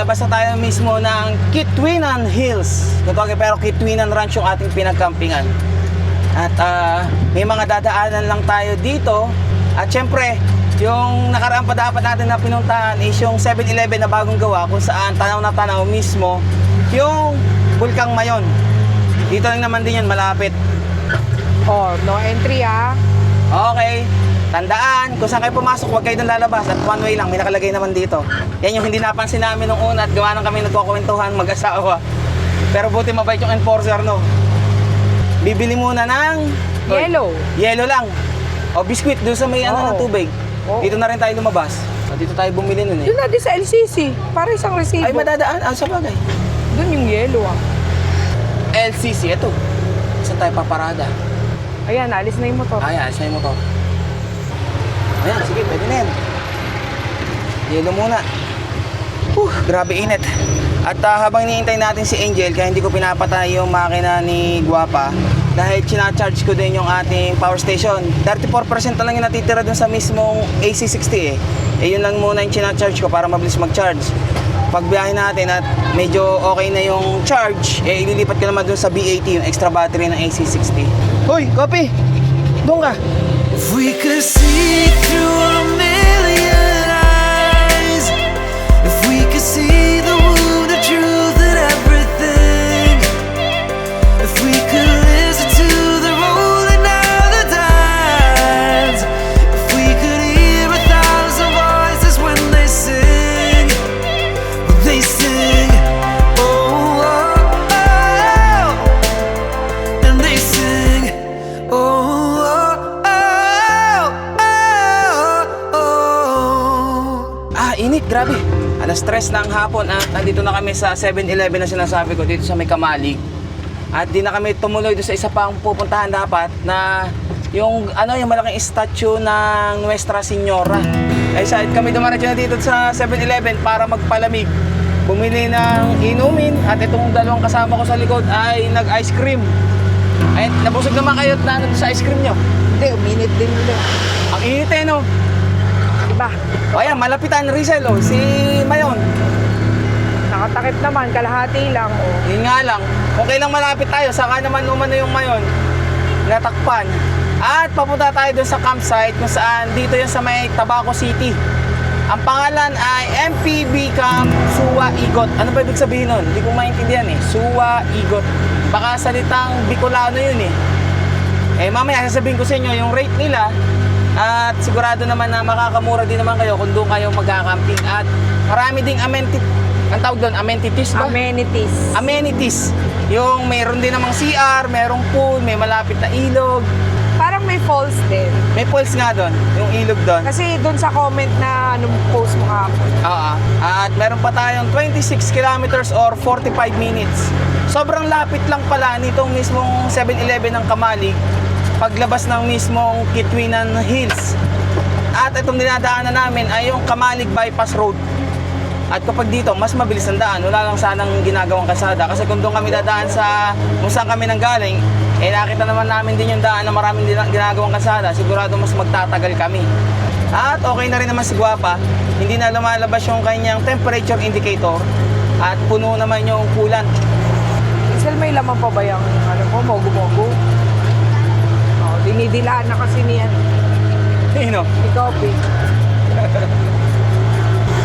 lalabas na tayo mismo ng Kitwinan Hills. Pero Kitwinan Ranch yung ating pinagkampingan. At may mga dadaanan lang tayo dito. At syempre, yung nakaraan pa dapat natin na pinuntahan is yung 7-Eleven na bagong gawa, kung saan tanaw na tanaw mismo yung Bulkang Mayon. Dito lang naman din yan, malapit. Oh, no entry ah. Okay, tandaan, kung saan kayo pumasok, huwag kayo doon lalabas. At one way lang, may nakalagay naman dito. Yan yung hindi napansin namin nung una at gawa nang kami nagkukwentuhan mag-asawa. Pero buti mabait yung enforcer, no? Bibili muna ng Yellow. yellow lang. O biskuit doon sa may ano Oo. ng tubig. Oo. Dito na rin tayo lumabas. So, dito tayo bumili nun eh. Doon natin sa LCC. Para isang resibo. Ay, madadaan. Sa bagay. Doon yung yellow ah. LCC, ito. Saan tayo paparada? Ayan, alis na yung motor. Ayan, alis na yung motor. Ayan, sige, pwede na yan. Yelo muna. Grabe init. At habang iniintay natin si Angel, kaya hindi ko pinapatay yung makina ni Guapa, dahil charge ko din yung ating power station. 34% na lang yung natitira dun sa mismong AC60 eh. Yun lang muna yung charge ko para mabilis mag-charge. Pag biyahe natin at medyo okay na yung charge, ililipat ko naman dun sa B80, yung extra battery ng AC60. Hoy, Kopi! Doon ka! If we could see through a million eyes, if we could see the wounded truth in everything, if we could listen to the rolling of the tides, if we could hear 1,000 voices when they sing, oh, oh, oh, and they sing, oh. Init, grabe. Alas 3 na ang hapon at nandito na kami sa 7-Eleven na sinasabi ko dito sa may Kamalig. At di na kami tumuloy doon sa isa pang pupuntahan dapat na yung yung malaking statue ng Nuestra Señora. Ay kami dumaratyo na dito sa 7-Eleven para magpalamig. Bumili ng inumin at itong dalawang kasama ko sa likod ay nag-ice cream. Ay, nabusog naman kayo na sa ice cream nyo. Hindi, uminit din nila. Ang init eh, no? Diba? O ayan, malapitan Rizal, si Mayon. Nakatakip naman, kalahati lang. Oh. Yun nga lang, kung kailang malapit tayo, saka naman umano yung Mayon, natakpan. At papunta tayo dun sa campsite kung saan dito yan sa may Tabaco City. Ang pangalan ay MPB Camp Suwa Igot. Ano ba ibig sabihin nun? Hindi ko maintindihan eh. Suwa Igot. Baka salitang Bicolano yun eh. Mamaya sasabihin ko sa inyo yung rate nila. At sigurado naman na makakamura din naman kayo kung doon kayo magkakamping. At marami ding ang tawag doon, amenities ba? Amenities. Amenities. Yung mayroon din namang CR, mayroong pool, may malapit na ilog. Parang may falls din. May falls nga doon, yung ilog doon. Kasi doon sa comment na anong post mo kahapon. Oo. At meron pa tayong 26 kilometers or 45 minutes. Sobrang lapit lang pala nitong mismong 7-Eleven ng Kamalig paglabas ng mismong Kitwinan Hills. At itong dinadaanan namin ay yung Kamalig Bypass Road. At kapag dito, mas mabilis ang daan. Wala lang sanang ginagawang kalsada. Kasi kung doon kami dadaan sa kung saan kami nanggaling, nakita naman namin din yung daan na maraming ginagawang kalsada. Sigurado mas magtatagal kami. At okay na rin naman si Guapa. Hindi na lumalabas yung kanyang temperature indicator. At puno naman yung coolant. Isel, may laman pa ba yung mogo-mogo? Dinidilaan na kasi niyan. Sino? Ni Coffee.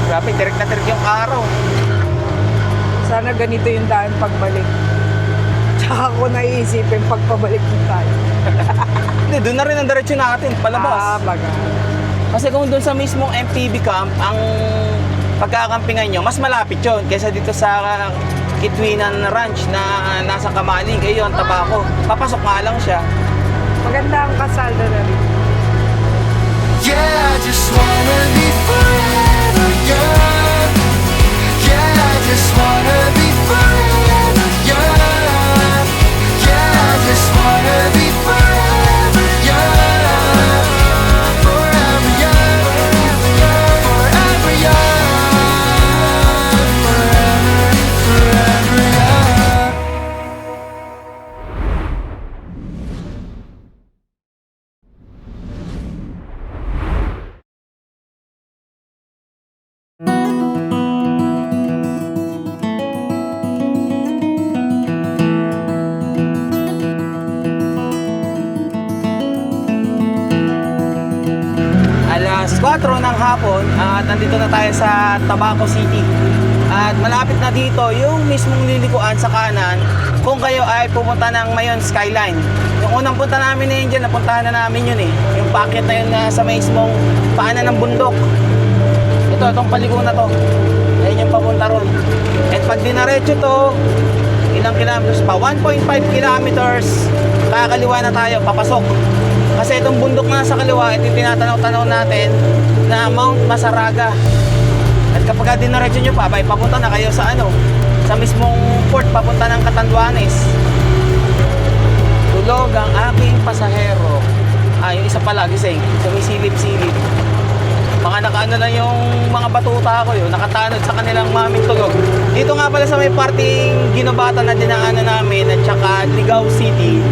Grabe, tirik na tirik yung araw. Sana ganito yung daan pagbalik. Tsaka ko naiisipin pagpabalik ng tayo. Hindi, doon na rin ang diretsyo natin, palabas. Baga. Kasi kung doon sa mismong MPB camp, ang pagkakampingan nyo, mas malapit yun kaysa dito sa Kitwinan Ranch na nasa Kamalig. Ayun, Tabaco. Papasok nga lang siya. Maganda ang kasalda na rin. Yeah, I just wanna be forever young. Yeah, I just wanna be forever young. Yeah, I just wanna be forever young. Forever young. Forever young. Forever young. 4 ng hapon at nandito na tayo sa Tabaco City. At malapit na dito yung mismong lilikuan sa kanan kung kayo ay pumunta ng Mayon Skyline. Yung unang punta namin na yun dyan, napuntahan na namin yun eh. Yung packet na yun na sa mismong paanan ng bundok. Itong paliko na to. Ayun yung papunta ron. At pag dinaretso to, ilang kilometers pa? 1.5 kilometers. Kakaliwa na tayo, papasok. Kasi itong bundok na sa kaliwa, ito yung tinatanaw-tanaw natin na Mount Masaraga. At kapag dinaretso nyo pa, papunta na kayo sa sa mismong port, papunta ng Catanduanes. Tulog ang aking pasahero. Yung isa pala, gising, sumisilip-silip. Mga nakaano lang yung mga batuta ko yun, nakatanod sa kanilang maming tulog. Dito nga pala sa may parting Ginobata na dinaanan namin at saka Ligao City,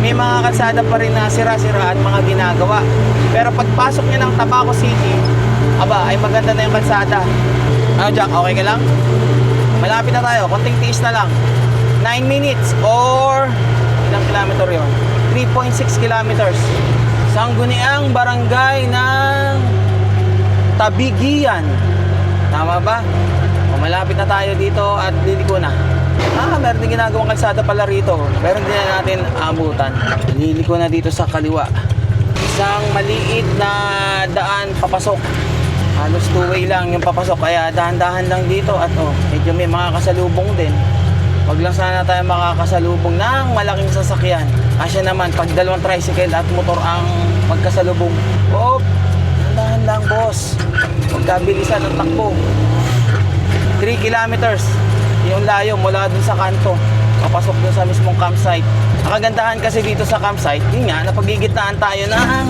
may mga kalsada pa rin na sira-sira at mga ginagawa. Pero pagpasok niya ng Tabaco City, ay maganda na yung kalsada. Jack, okay ka lang? Malapit na tayo, konting tiis na lang. 9 minutes or ilang kilometer yun? 3.6 kilometers. Sangguniang barangay ng Tabigian. Tama ba? Malapit na tayo dito at liliko na. Meron din ginagawang kalsada pala rito. Meron din na natin abutan. Liliko na dito sa kaliwa. Isang maliit na daan papasok. Halos 2-way lang yung papasok. Kaya dahan-dahan lang dito. At medyo may mga kasalubong din. Wag lang sana tayo makakasalubong ng malaking sasakyan. Asya naman, pag dalawang tricycle at motor ang magkasalubong. Dahan lang, boss. Magkabilisan ng takbo. 3 kilometers yung layo mula dun sa kanto papasok dun sa mismong campsite. Ang kagandahan kasi dito sa campsite, yun nga, napagigitnaan tayo ng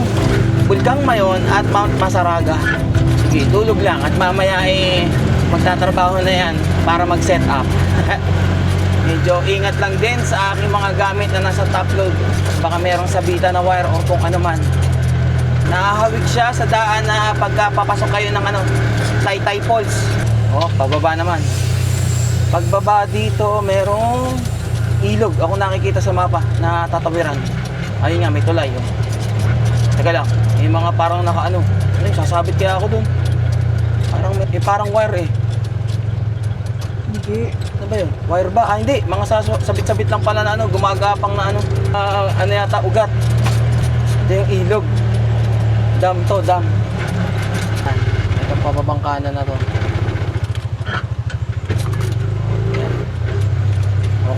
Bulkang Mayon at Mount Masaraga. Sige, tulog lang at mamaya magtatrabaho na yan para mag-set up. Medyo ingat lang din sa aking mga gamit na nasa top load. Baka merong sabita na wire o kung ano man. Nakahawig siya sa daan na pagkapapasok kayo ng Taytay Falls. Pababa naman. Pagbaba dito, merong ilog. Ako nakikita sa mapa na tatawiran. Ayun nga, may tulay. Teka lang, may mga parang sasabit kaya ako dun. Parang wire eh. Hindi. Ano ba yun? Wire ba? Hindi. Mga sabit-sabit lang pala na gumagapang na yata, ugat. Ito yung ilog. Dam to, dam. Ito pababang kanan na to.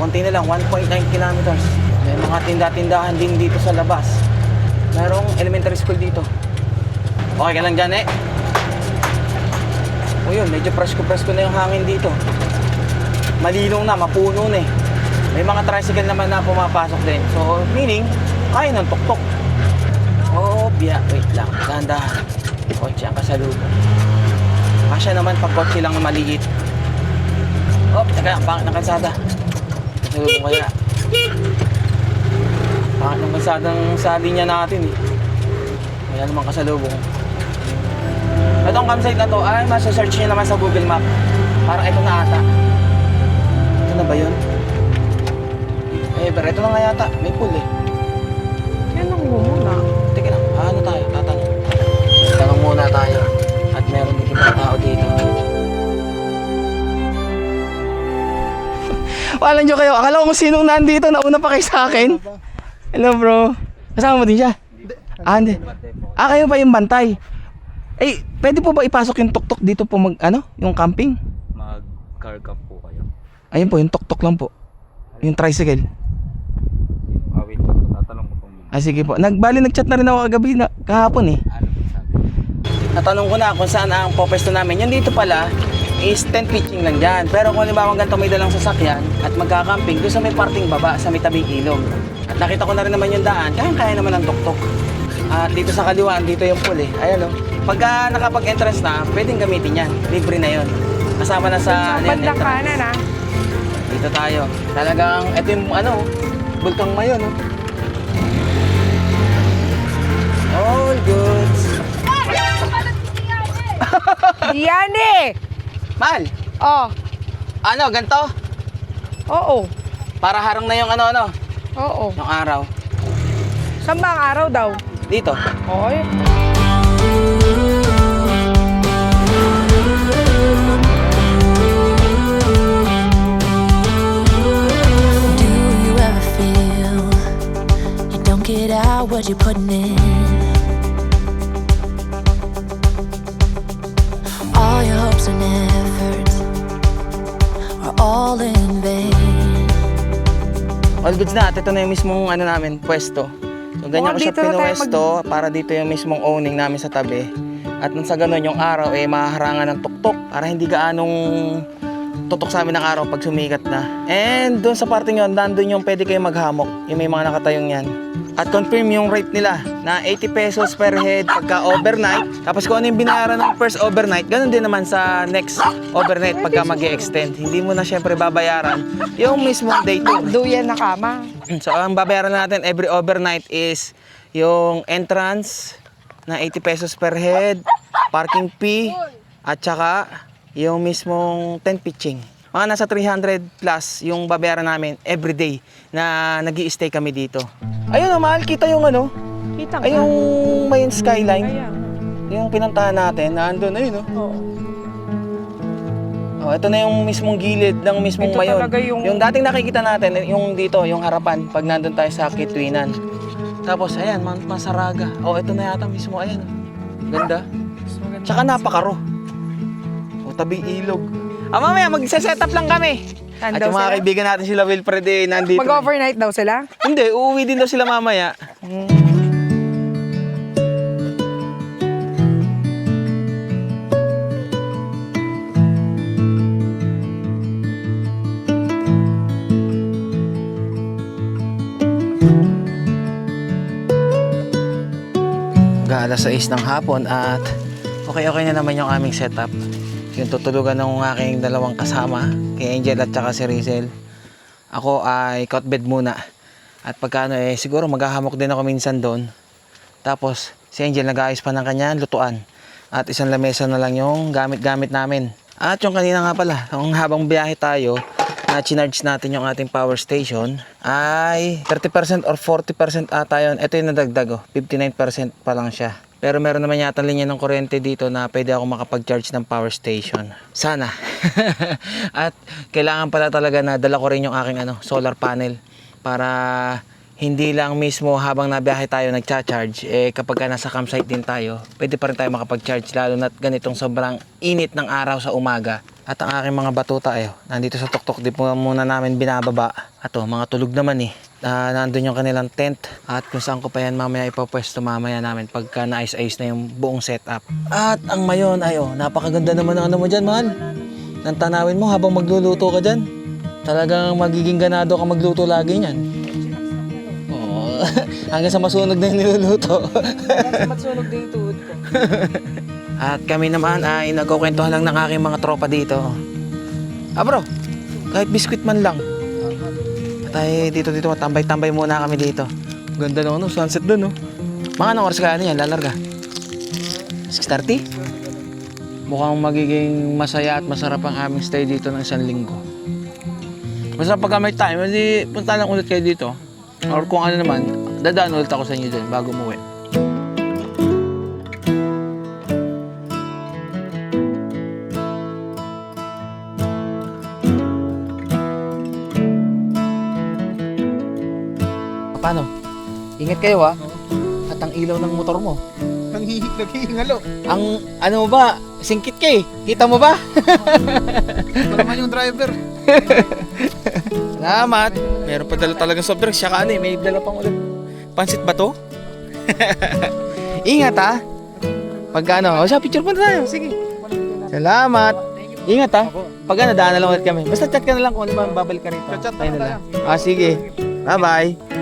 Konti na lang, 1.9 kilometers. May mga tinda-tindahan din dito sa labas. Merong elementary school dito. Okay ka lang dyan yun, medyo presko-presko na yung hangin dito. Malinaw na, mapuno na May mga tricycle naman na pumapasok din. So, meaning, kaya ng tuktok. Wait lang, dahan-dahan. Kotse ang kasalubong. Kasya naman pag kotse lang maliit. Teka, pangit ng kalsada. Kasalubong kaya. Pangit ng kalsadang sa linya natin Wala namang kasalubong. Itong campsite na to ay masasearch nyo naman sa Google Map. Parang ito na ata. Ito na ba yun? Pero ito na nga yata. May pool Yan ang muna. Teka lang, tatanong. Tanong muna tayo. At meron din ibang tao dito. Walang nyo kayo. Akala ko kung sinong nandito. Nauna pa kayo sa akin. Hello bro. Kasama mo din siya? Hindi. Kayo pa yung bantay. Pwede po ba ipasok yung tuktok dito po yung camping? Mag-car camp po kayo. Ayun po, yung tuktok lang po. Yung tricycle. Wait lang, tatanong ko pong Sige po. Nagchat na rin ako kagabi kahapon ano po sabi? Natanong ko na kung saan ang popwesto namin. Yung dito pala is tent pitching lang dyan. Pero kung halimbawa ganito may dalang sasakyan at magkakamping, doon sa may parting baba, sa may tabing ilog. At nakita ko na rin naman yung daan, kaya naman ang tuktok. At dito sa kaliwa, dito yung pool Ayan Pagka nakapag-entrance na, pwedeng gamitin yan. Libre na yon. Kasama na sa Bandang kanan Dito tayo. Talagang, ito yung Bulkang Mayon All goods. Yan Mal! Ganito? Oo. Para harang na yung Oo. yung araw. Saan ba ang araw daw? Dito. Oy. hard you're putting in. All your hopes and efforts are all in vain. All goods na. At ito na yung mismong ano namin, pwesto. So ganyan ko siya Dito na tayo pinuwesto para dito yung mismong owning namin sa tabi. At nang sa ganun yung araw mahaharangan ng tuktok para hindi gaanong tutok sa amin ng araw pag sumikat na. And doon sa parting yun, nandun yung pwede kayo maghamok. Yung may mga nakatayong yan. At confirm yung rate nila na 80 pesos per head pagka overnight. Tapos kung ano yung binayaran ng first overnight, ganun din naman sa next overnight pagka mag-extend. Hindi mo na syempre babayaran yung mismong day tour. Duyan na kama. So ang babayaran natin every overnight is yung entrance na 80 pesos per head, parking fee, at saka yung mismong tent pitching. Mga nasa 300 plus yung babayaran namin every day na nag-i-stay kami dito. Ayun, mahal, kita yung ano, Kita ay yung main skyline. Ayan. Yung pinuntahan natin, nandun, ayun, no? Oo. Oh, ito na yung mismong gilid ng mismong Ito mayon. talaga yung- dating nakikita natin, yung dito, yung harapan, pag nandun tayo sa Kitwinan. Tapos, ayan, Masaraga. Oh, ito na yata mismo, ayan. Ganda. Tsaka napakaro. O, tabing ilog. Mamaya, mag-set up lang kami. At Nandaw yung mga sila? kaibigan natin sila Wilfred, nandito. Mag-overnight daw sila? Hindi, uuwi din daw sila mamaya. Alas 6 ng hapon at okay na naman yung aming setup. Yung tutulugan ng aking dalawang kasama, kay Angel at saka si Rizel. Ako ay cot bed muna. At pagkano siguro maghahamok din ako minsan doon. Tapos si Angel nag-aayos pa ng kanya lutuan. At isang lamesa na lang yung gamit-gamit namin. At yung kanina nga pala, kung habang biyahe tayo, na chinarge natin yung ating power station ay 30% or 40% ata yun. Ito yung nadagdag 59% pa lang siya. Pero meron naman yata linya ng kuryente dito na pwede ako makapag-charge ng power station. Sana. At kailangan pala talaga na dala ko rin yung aking solar panel para hindi lang mismo habang nabiyahe tayo nagcha-charge, kapag nasa campsite din tayo, pwede pa rin tayo makapag-charge lalo na't ganitong sobrang init ng araw sa umaga. At ang aking mga batuta nandito sa tuktok, di po muna namin binababa. Ato, mga tulog naman nandun yung kanilang tent at kung saan ko pa yan mamaya ipapwesto mamaya namin pagka naayos-ayos na yung buong setup. At ang mayon, napakaganda naman ng mo dyan, mahal. Nang tanawin mo habang magluluto ka dyan. Talagang magiging ganado ka magluto lagi niyan. Oo, hanggang sa masunog na yung niluluto. Hanggang sa masunog din yung tuhod ko. At kami naman ay nagkukwentuhan lang ng aking mga tropa dito. Bro, kahit biskwit man lang. At ay dito tambay-tambay muna kami dito. Ganda ng sunset dun, no? Mga anong oras kaya yan, lalarga? 6:30? Mukhang magiging masaya at masarap ang aming stay dito ng isang linggo. Basta pagka may time, hindi punta lang ulit kayo dito. Or kung ano naman, dadaan ulit ako sa inyo dun bago umuwi. Paano? Ingat kayo At ang ilaw ng motor mo. Naghihingalo. Ang ano mo ba? Singkit ka Kita mo ba? Ito naman yung driver. Salamat. Meron pa dala talagang soft drinks. Saka may dala pang ulit. Pansit ba to? Ingat Pag sa picture pa tayo. Sige. Salamat. Ingat Pag daan na lang ulit kami. Basta chat ka na lang kung ano ba babalik ka rito. Chat Tayo na lang. Sige. Bye-bye.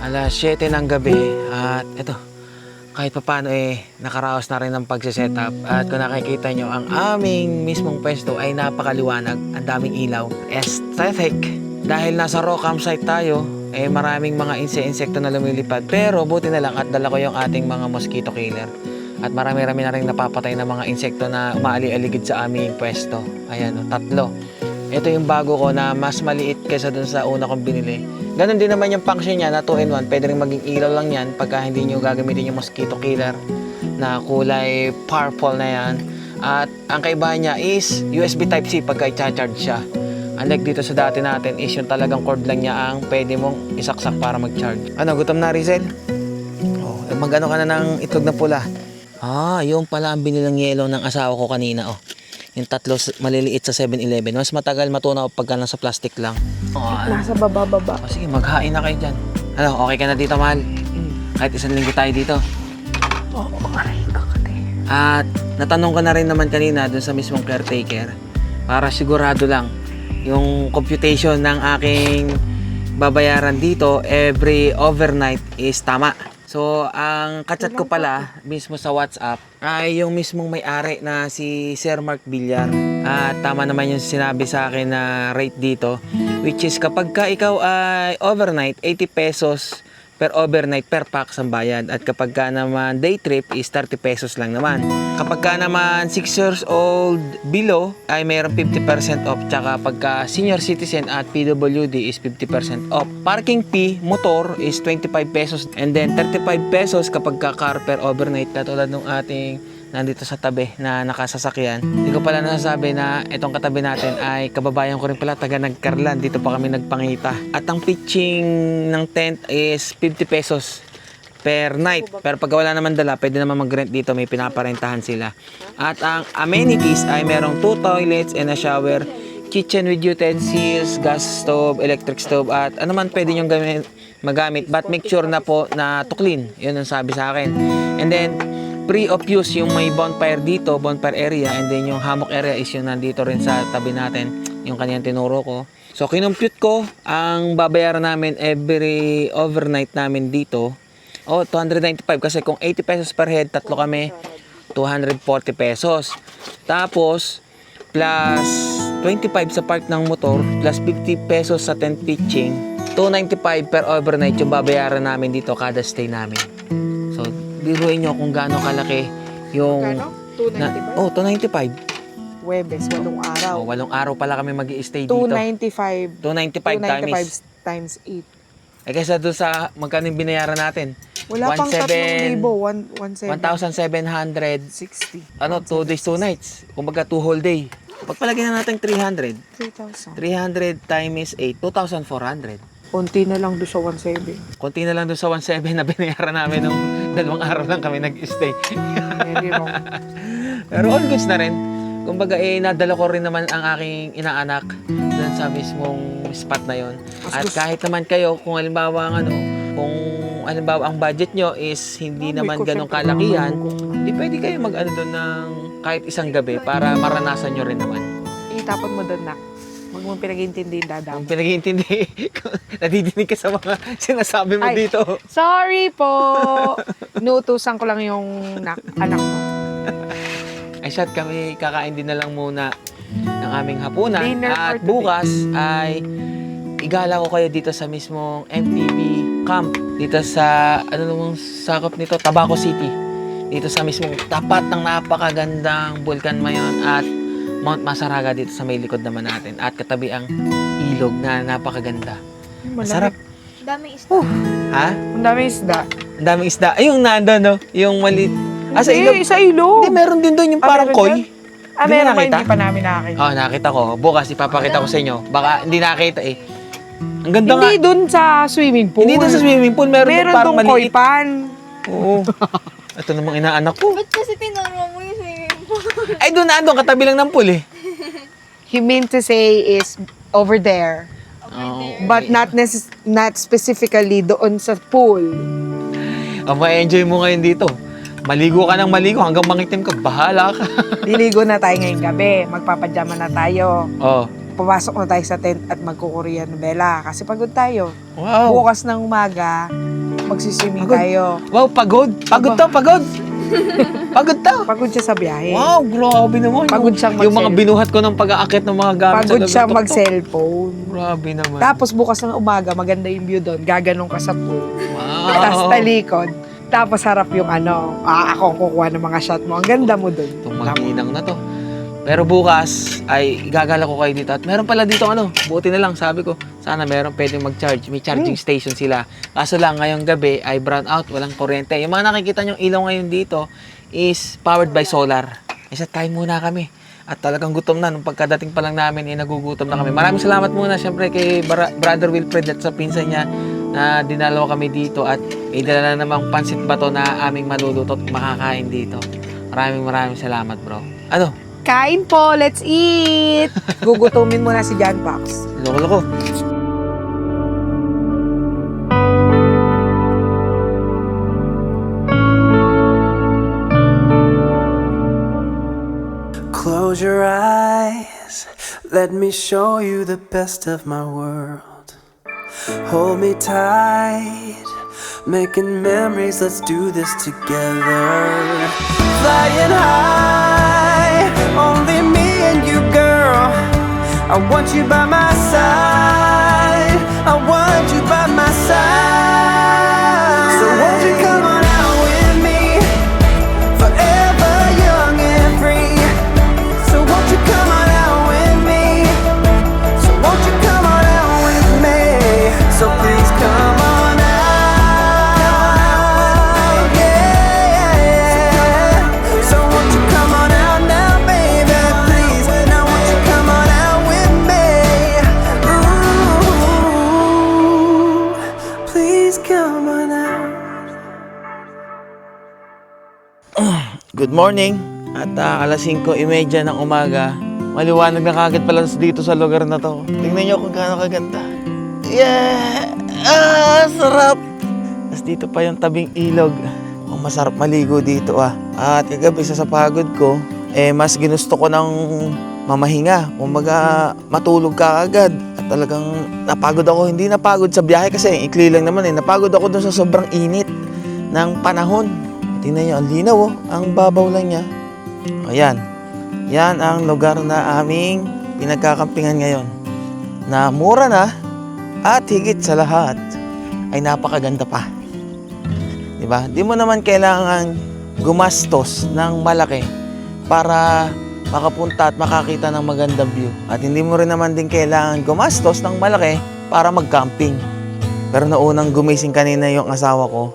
Alas 7 ng gabi at eto, kahit papaano nakaraos na rin ang pagsisetup. At kung nakikita nyo, ang aming mismong pwesto ay napakaliwanag, ang daming ilaw, aesthetic. Dahil nasa raw campsite tayo, maraming mga insekto na lumilipad. Pero buti na lang at dala ko yung ating mga mosquito killer. At marami-rami na rin napapatay na mga insekto na umaali-aligid sa aming pwesto. Ayan, 3. Ito yung bago ko na mas maliit kaysa dun sa una kong binili. Ganon din naman yung function niya na 2-in-1. Pwede rin maging ilaw lang yan pagka hindi nyo gagamitin yung mosquito killer na kulay purple na yan. At ang kaibahan niya is USB Type-C pagka i-charge siya. Unlike dito sa dati natin is yung talagang cord lang niya ang pwede mong isaksak para mag-charge. Ano, gutom na, Rizel? Oh, mag-ano ka na ng itlog na pula. Yung pala ang binilang yelo ng asawa ko kanina, oh. Yung tatlo maliliit sa 7-Eleven. Mas matagal matunaw pagka nasa plastic lang. Nasa baba. Sige, maghain na kayo dyan. Ano, okay ka na dito, mahal? Kahit isang linggo tayo dito. Oo, aray, kakate. At natanong ko na rin naman kanina dun sa mismong caretaker para sigurado lang yung computation ng aking babayaran dito every overnight is tama. So, ang kachat ko pala mismo sa WhatsApp ay yung mismong may-ari na si Sir Mark Villar. At tama naman yung sinabi sa akin na rate dito, which is kapag ka ikaw ay overnight, 80 pesos per overnight per pax ang bayad. At kapag ka naman day trip is 30 pesos lang naman. Kapag ka naman 6 years old below ay mayroong 50% off. Tsaka pagka senior citizen at PWD is 50% off. Parking fee, motor is 25 pesos. And then 35 pesos kapag ka car per overnight. Katulad ng ating nandito sa tabi na nakasasakyan. Hindi ko pala nasasabi na itong katabi natin ay kababayan ko rin pala, taga Nagkarlan. Dito pa kami nagpangita. At ang pitching ng tent is 50 pesos per night. Pero pag wala naman dala, pwede naman mag-rent dito. May pinaparentahan sila. At ang amenities ay merong 2 toilets and a shower, kitchen with utensils, gas stove, electric stove, at ano man pwede nyo magamit. But make sure na po na to clean. Yun ang sabi sa akin. And then, free of use yung may bonfire dito, bonfire area, and then yung hammock area is yung nandito rin sa tabi natin, yung kanyang tinuro ko. So, kinumpute ko ang babayaran namin every overnight namin dito. 295 kasi kung 80 pesos per head, tatlo kami, 240 pesos. Tapos, plus 25 sa park ng motor, plus 50 pesos sa tent pitching, 295 per overnight yung babayaran namin dito kada stay namin. So, biruin nyo kung gaano kalaki yung... Kano? 295? 295. Webes, 8 araw. 8 araw pala kami mag-i-stay dito. 295. 295 times 8. kaysa doon sa magkano yung binayaran natin. Wala pang 3,000. 1,700. 60. 2 days, 2 nights. Kumbaga 2 whole day. Pagpalagyan na natin 300. 3,000. 300 times 8, 2,400. Konti na lang doon sa 1,700. Konti na lang doon sa 1,700 na binayaran namin nung 2 araw lang kami nag-stay. Hindi mo. Pero all goods na rin. Kumbaga, nadala ko rin naman ang aking inaanak doon sa mismong spot na yon. At kahit naman kayo, kung halimbawa ang budget nyo is hindi naman ganong kalakihan, di pwede kayo mag-ano doon ng kahit isang gabi para maranasan nyo rin naman. Itapon mo doon, nak. Huwag mong pinag-iintindi, dadam. Kung pinag-iintindi, nadidinig ka sa mga sinasabi mo Ay, dito. Sorry po! Inuutusan ko lang yung anak mo. Ay, shot kami, kakain din na lang muna ng aming hapunan. Dinner for At today. bukas ay igala ko kayo dito sa mismong MTV camp. Dito sa, ano namang sakop nito? Tabaco City. Dito sa mismong tapat ng napakagandang Bulkan Mayon at Mount Masaraga dito sa may likod naman natin. At katabi ang ilog na napakaganda. Masarap. Daming isda. Ha? Ang dami isda. Ang daming isda. Ay, yung nandun, no? Yung maliit. Sa ilog? Sa ilog. Hindi, meron din doon yung parang meron koi. dyan? Hindi Meron nakita? hindi pa namin nakita. Oh, nakita ko. Bukas ipapakita ko sa inyo. Baka hindi nakita eh. Ang ganda nga. Hindi doon sa swimming pool. Hindi doon sa swimming pool. Meron Meron parang doon koi maliit. pan. Oo. Ito namang inaanak ko. Ba't kasi tinuro mo yung swimming pool? Ay, doon na. Doon katabi lang ng pool eh. He meant to say is over there. Oh. But not specifically doon sa pool. Ang ma-enjoy mo ngayon dito. Maligo ka ng maligo hanggang mangitim ka. Bahala ka. Liligo na tayo ngayong gabi. Magpapajama na tayo. Oh. Papasok na tayo sa tent at magkukorean novela. Kasi pagod tayo. Wow. Bukas ng umaga, magsiswimming Pagod. tayo. Wow, pagod. Pagod to, pagod. Pagod to. Pagod siya sa biyahe. Wow, grabe naman. Pagod siyang Yung mga mag-cell- binuhat ko ng pag-aakit ng mga gamit Pagod sa siyang loob ng tuk-tuk. mag-cellphone. Grabe naman. Tapos bukas ng umaga, maganda yung view doon. Gaganong ka sa pool. Wow. Tapos talikod. Tapos harap yung ako ang kukuha ng mga shot mo. Ang ganda mo doon. Itong maginang na to. Pero bukas ay igagala ko kayo dito. At meron pala dito buti na lang sabi ko, sana meron pwedeng mag-charge. May charging station sila. Kaso lang ngayong gabi ay brown out, walang kuryente. Yung mga nakikita nyong ilaw ngayon dito is powered by solar. Isa kain muna kami. At talagang gutom na. Nung pagkadating pa lang namin, nagugutom na kami. Maraming salamat muna syempre kay Brother Wilfred at sa pinsan niya na dinalaw kami dito. At may dala na namang pansit bato na aming maluluto at makakain dito. Maraming salamat, bro. Ano? Kain po, let's eat! Gugutumin mo na si John Pax. Loko-loko. Close your eyes, let me show you the best of my world. Hold me tight, making memories, let's do this together. Flying high, only me and you, girl. I want you by my side, I want you by my side. So won't you come on out with me, forever young and free. So won't you come on out with me, so won't you come on out with me. So please come on out, yeah. So won't you come on out now, baby, please. Now won't you come on out with me. Ooh, please come on out. Good morning. At alas 5:30 ng umaga, maliwanag na kagad pala dito sa lugar na to. Tingnan nyo kung gaano kaganda. Yeah! Sarap! Tapos dito pa yung tabing ilog. Ang masarap maligo dito At kagabi sa pagod ko, mas ginusto ko ng mamahinga. Kumbaga, matulog ka agad. At talagang napagod ako. Hindi napagod sa biyahe kasi ikli lang naman Napagod ako dun sa sobrang init ng panahon. Tingnan nyo, ang linaw Ang babaw lang niya. Ayan. Yan ang lugar na aming pinagkakampingan ngayon. Na mura na at higit sa lahat ay napakaganda pa. Diba? Di mo naman kailangan gumastos ng malaki para makapunta at makakita ng magandang view. At hindi mo rin naman din kailangan gumastos ng malaki para mag-camping. Pero naunang gumising kanina yung asawa ko,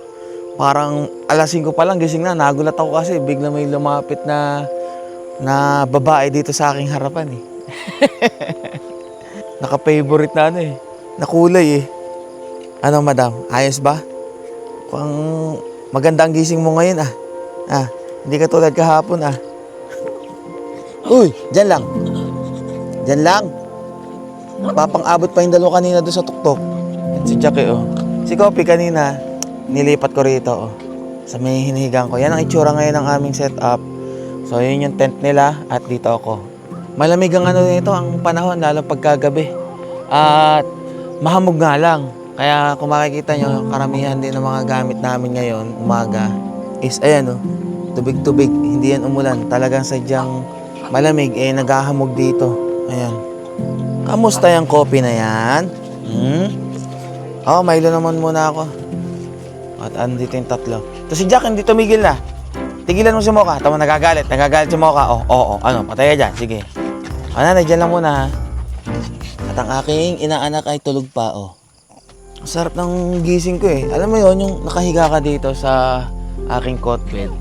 parang alas 5 pa lang gising na. Nagulat ako kasi bigla may lumapit na babae dito sa aking harapan Naka-favorite na na kulay Ano madam, ayos ba? Kung maganda ang gising mo ngayon hindi ka tulad kahapon Uy, dyan lang. Dyan lang. Papang-abot pa yung dalawa kanina doon sa tuktok. Si Jackie Si Kopi kanina, nilipat ko rito sa may hinihigang ko. Yan ang itsura ngayon ng aming setup. So yun yung tent nila at dito ako. Malamig ang nito ang panahon lalo pagkagabi. At mahamog nga lang. Kaya kung makikita nyo, karamihan din ng mga gamit namin ngayon, umaga, is ayan tubig-tubig. Hindi yan umulan. Talagang sadyang malamig naghahamog dito. Ayan. Kamusta yung coffee na yan? Milo naman muna ako. At andito yung tatlo. So si Jack hindi tumigil na. Tigilan mo si Mocha. Tama, nagagalit si Mocha. Ano, patay ka dyan. Sige. Nanay, dyan lang muna At ang aking inaanak ay tulog pa Sarap ng gising ko Alam mo yon yung nakahiga ka dito sa aking cot bed.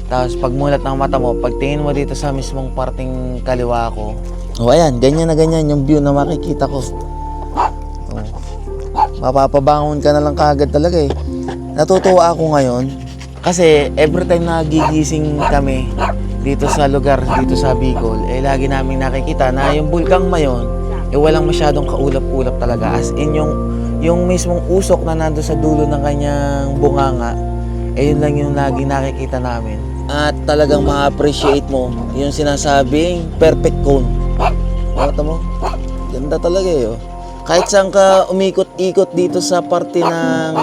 Tapos pagmulat ng mata mo, pagtingin mo dito sa mismong parting kaliwa ko. Ayan, ganyan na ganyan yung view na makikita ko. Mapapabangon ka na lang kaagad talaga Natutuwa ako ngayon kasi every time na gigising kami dito sa lugar, dito sa Bicol, lagi namin nakikita na yung Bulkang Mayon, walang masyadong kaulap-ulap talaga. As in yung mismong usok na nando sa dulo ng kanyang bunganga, yun lang yung lagi nakikita namin. At talagang ma-appreciate mo yung sinasabing perfect cone. Nakita mo? Ganda talaga Kahit saan ka umikot-ikot dito sa parte ng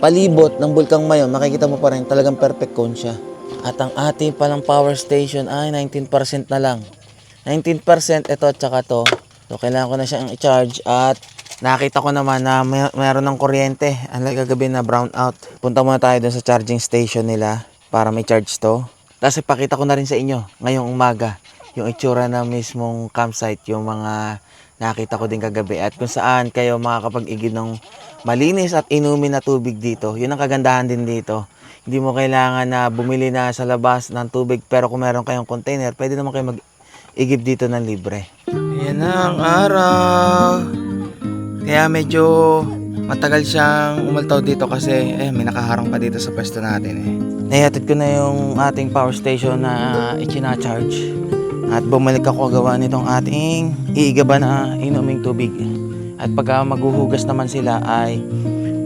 palibot ng Bulkang Mayon, makikita mo pa rin talagang perfect cone siya. At ang ating palang power station ay 19% na lang. 19% ito at saka to. So kailangan ko na siyang i-charge at nakita ko naman na mayroon ng kuryente. Unlike kagabi na brown out. Punta muna tayo dun sa charging station nila para may charge to. Tapos ipakita ko na rin sa inyo ngayong umaga yung itsura ng mismong campsite, yung mga nakita ko din kagabi at kung saan kayo makakapag-igib ng malinis at inumin na tubig dito. Yun ang kagandahan din dito. Hindi mo kailangan na bumili na sa labas ng tubig, pero kung meron kayong container, pwede naman kayo mag-igib dito ng libre. Ayan na ang araw. Kaya medyo matagal siyang umaltaw dito kasi may nakaharang pa dito sa pwesto natin Nahihatid ko na yung ating power station na ichina-charge. At bumalik ako gawa nitong ating iigaban na inuming tubig. At pagka maghuhugas naman sila ay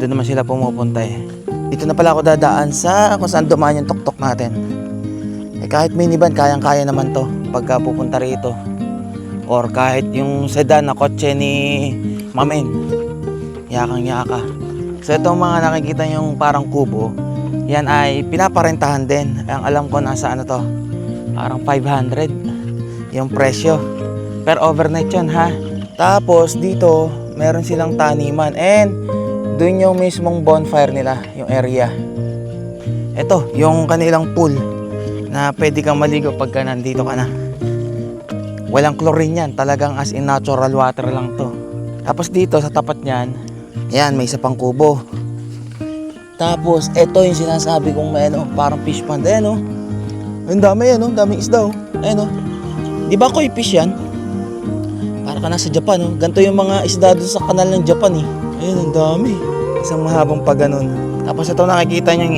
doon naman sila pumupunta Dito na pala ako dadaan sa kung saan dumaan yung tuktok natin. Kahit minivan, kayang-kaya naman to pagka pupunta rito. Or kahit yung sedan na kotse ni Mamen, yakang-yaka. So itong mga nakikita yung parang kubo, yan ay pinaparentahan din. Ang alam ko nasa ano to, parang 500 yung presyo. Per overnight yan ha. Tapos dito, meron silang taniman. And dun yung mismong bonfire nila, yung area. Ito, yung kanilang pool na pwede kang maligo pagka nandito ka na. Walang chlorine yan, talagang as in natural water lang to. Tapos dito sa tapat niyan, yan may isa pang kubo. Tapos ito yung sinasabi kong may parang fish pond. Ayan ang dami daming isda Ayan di ba koi fish yan? Para ka nasa Japan Ganito yung mga isda doon sa kanal ng Japan Ayan ang dami. Isang mahabang pa ganun. Tapos ito nakikita nyo